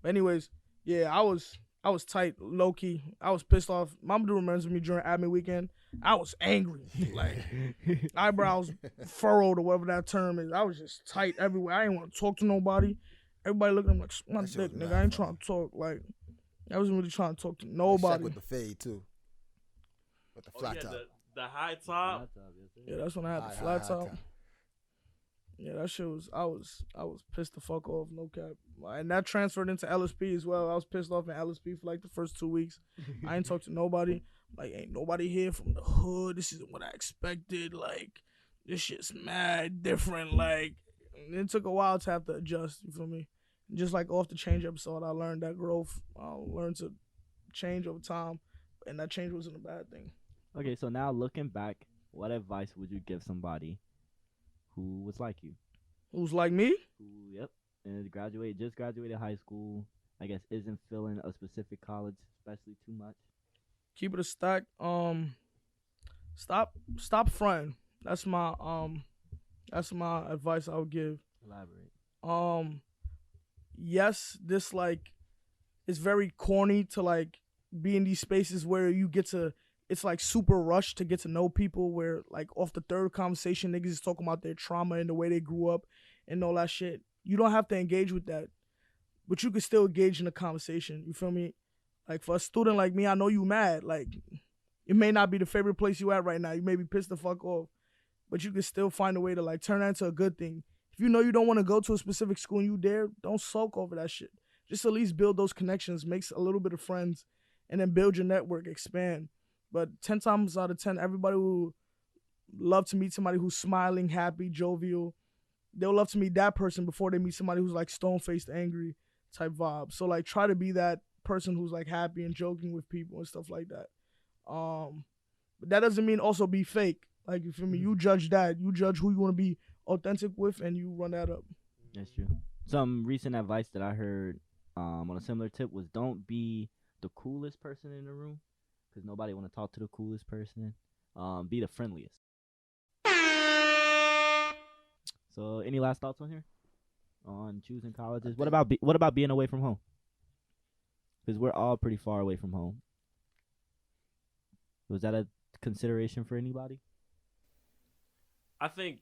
But anyways, yeah, I was tight, low-key. I was pissed off. Mama do remembers me during Admin weekend. I was angry. Like, eyebrows furrowed or whatever that term is. I was just tight everywhere. I didn't want to talk to nobody. Everybody looking at me like, my dick, nigga. I ain't trying to talk. Like, I wasn't really trying to talk to nobody. With the fade, too. With the flat top. The high top. Yeah, that's when I had the flat top. Yeah, that shit was, I was pissed the fuck off, no cap. And that transferred into LSP as well. I was pissed off in LSP for like the first 2 weeks. I ain't talked to nobody. Like, ain't nobody here from the hood. This isn't what I expected. Like, this shit's mad different. Like, and it took a while to have to adjust, you feel me? Just like off the change episode, I learned that growth. I learned to change over time, and that change wasn't a bad thing. Okay, so now looking back, what advice would you give somebody who was like you? Who's like me? Who, yep, and just graduated high school, I guess isn't feeling a specific college especially too much? Keep it a stack. Stop fronting. That's my advice I would give. Elaborate. Yes, this like, it's very corny to like be in these spaces where you get to, it's like super rushed to get to know people, where like off the third conversation niggas is talking about their trauma and the way they grew up and all that shit. You don't have to engage with that, but you can still engage in the conversation. You feel me? Like for a student like me, I know you mad. Like it may not be the favorite place you at right now. You may be pissed the fuck off, but you can still find a way to like turn that into a good thing. If you know you don't want to go to a specific school and you there, don't sulk over that shit. just at least build those connections, makes a little bit of friends, and then build your network, expand. But 10 times out of 10, everybody will love to meet somebody who's smiling, happy, jovial. They'll love to meet that person before they meet somebody who's like stone-faced, angry type vibe. So like try to be that person who's like happy and joking with people and stuff like that. But that doesn't mean also be fake. Like, you feel me? You judge that. You judge who you want to be authentic with, and you run that up. That's true. Some recent advice that I heard on a similar tip was don't be the coolest person in the room, because nobody want to talk to the coolest person. Be the friendliest. So, any last thoughts on here? On choosing colleges? What about being away from home? Because we're all pretty far away from home. Was that a consideration for anybody? I think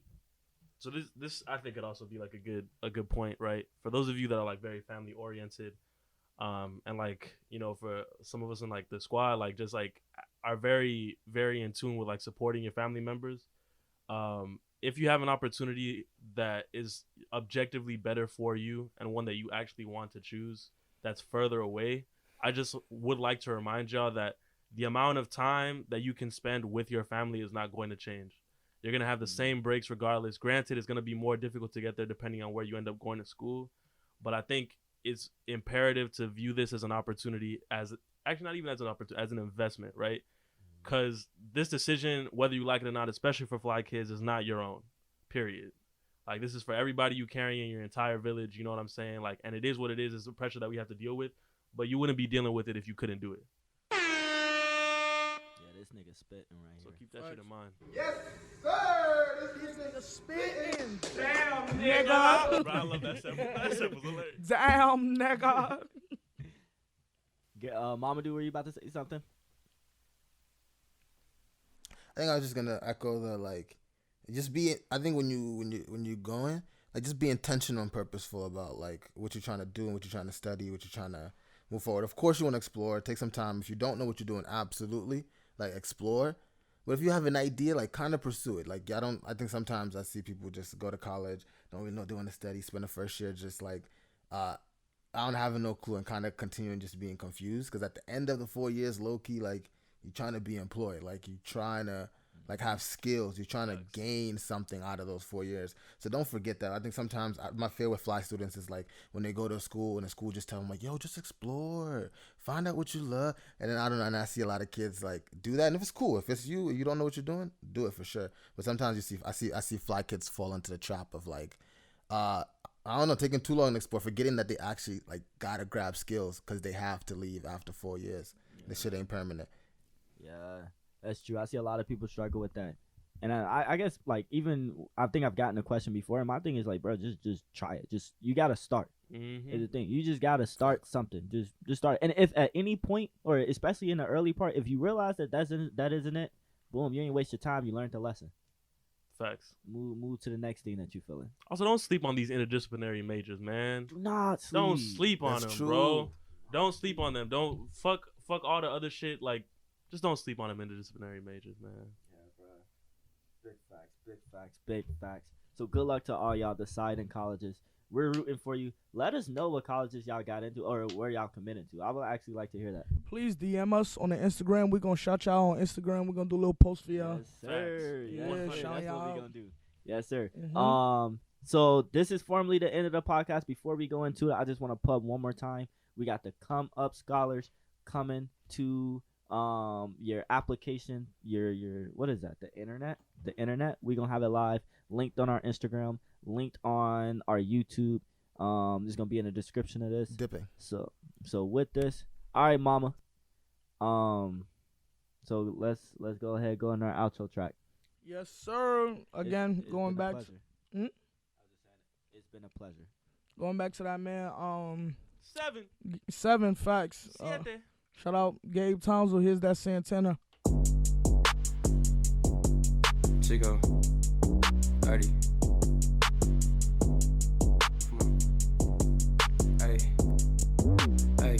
so. This I think could also be like a good point, right? For those of you that are like very family oriented, and like, you know, for some of us in like the squad, like just like are very, very in tune with like supporting your family members. If you have an opportunity that is objectively better for you and one that you actually want to choose that's further away, I just would like to remind y'all that the amount of time that you can spend with your family is not going to change. You're going to have the same breaks regardless. Granted, it's going to be more difficult to get there depending on where you end up going to school. But I think it's imperative to view this as an opportunity, as actually not even as an opportunity, as an investment, right? Because this decision, whether you like it or not, especially for fly kids, is not your own, period. Like, this is for everybody you carry in your entire village, you know what I'm saying? Like, and it is what it is. It's the pressure that we have to deal with, but you wouldn't be dealing with it if you couldn't do it. Yeah, this nigga spitting right So here. keep that shit in mind. Yes, sir. This nigga spitting. Damn, Bro, I love that sample. That sample was hilarious. Damn, nigga. Mamadou, were you about to say something? I think I was just gonna echo the like, just be. I think when you going, like, just be intentional and purposeful about like what you're trying to do and what you're trying to study, what you're trying to move forward. Of course, you want to explore. Take some time. If you don't know what you're doing, absolutely, like, explore. But if you have an idea, like, kind of pursue it. Like, I think sometimes I see people just go to college, don't really know what they want to study, spend the first year just like, I don't have no clue, and kind of continuing just being confused. Because at the end of the 4 years, low key, like, you're trying to be employed. Like, you're trying to like have skills. You're trying to gain something out of those 4 years. So don't forget that. I think sometimes my fear with fly students is like when they go to school and the school just tell them like, yo, just explore, find out what you love. And then I don't know. And I see a lot of kids like do that. And if it's cool, if it's you don't know what you're doing, do it for sure. But sometimes I see fly kids fall into the trap of like, I don't know, taking too long to explore, forgetting that they actually like gotta grab skills because they have to leave after 4 years. Yeah. This shit ain't permanent. Yeah, that's true. I see a lot of people struggle with that. And I guess, like, even I think I've gotten a question before, and my thing is like, bro, just try it. Just, you got to start. Is the thing. You just got to start something. Just start. And if at any point, or especially in the early part, if you realize that that isn't it, boom, you ain't waste your time. You learned the lesson. Facts. Move to the next thing that you feeling. Also, don't sleep on these interdisciplinary majors, man. Do not sleep. Don't sleep on That's them, true. bro. Don't sleep on them. Don't fuck all the other shit. Like, just don't sleep on them interdisciplinary majors, man. Yeah, bro. Big facts. So good luck to all y'all deciding colleges. We're rooting for you. Let us know what colleges y'all got into or where y'all committed to. I would actually like to hear that. Please DM us on the Instagram. We're going to shout y'all on Instagram. We're going to do a little post for y'all. Yes, sir. Yeah, Yes, sir. shout That's y'all what out. we gonna do. Yes, sir. Mhm. So this is formally the end of the podcast. Before we go into it, I just want to plug one more time. We got the Comeup scholars coming to your application, your what is that? The internet. We're gonna have it live, linked on our Instagram, linked on our YouTube. It's gonna be in the description of this. Dipping. So with this, all right, mama. So let's go ahead, go on our outro track. Yes, sir. Again, It's going been a back. pleasure. Hmm? I was just saying it's been a pleasure. Going back to that man. 7. 7 facts. 7. Shout out Gabe Townsville. Here's that Santana. Chico, 30. Come on. Hey.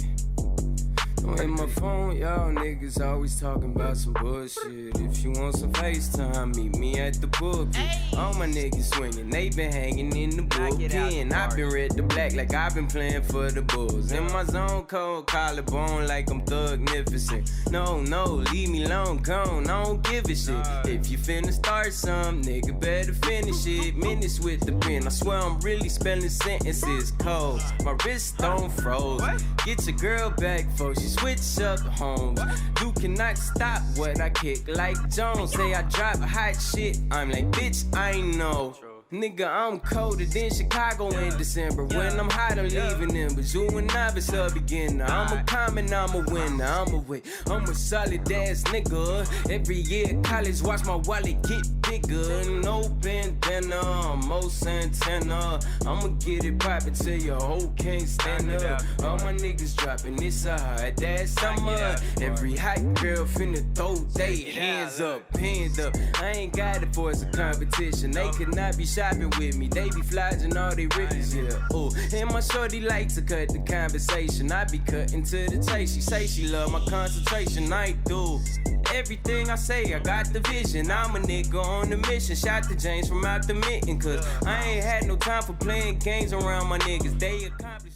Don't in my phone, y'all niggas always talking about some bullshit. If you want some FaceTime, meet me at the pulpit. All my niggas swinging, they been hanging in the bullpen. I been red to black like I been playing for the Bulls. In my zone code, collarbone like I'm thugnificent. No, leave me alone, gone, I don't give a shit. If you finna start some, nigga better finish it. Minutes with the pen, I swear I'm really spelling sentences cold. My wrist don't froze. Get your girl back, folks, she switch up homes. You cannot stop what I kick like Jones. Say I drop hot shit, I'm like, bitch, I know. Nigga, I'm colder than Chicago in December. When I'm hot, I'm leaving them. But you and I was a beginner. I'm a common, I'm a winner. I'm a solid ass nigga. Every year, college, watch my wallet get bigger. No bandana, I'm Mo Santana. I'ma get it poppin' till your hoe can't stand up. All my niggas dropping, it's a hot ass summer. Every hot girl finna throw they hands up. I ain't got it for it's a competition. They could not be shopping with me. They be flogging all they riches, yeah. Ooh, and my shorty like to cut the conversation. I be cutting to the chase. She say she love my concentration. I do everything I say. I got the vision. I'm a nigga on the mission. Shot the James from out the mitten. Cause I ain't had no time for playing games around my niggas. They accomplished.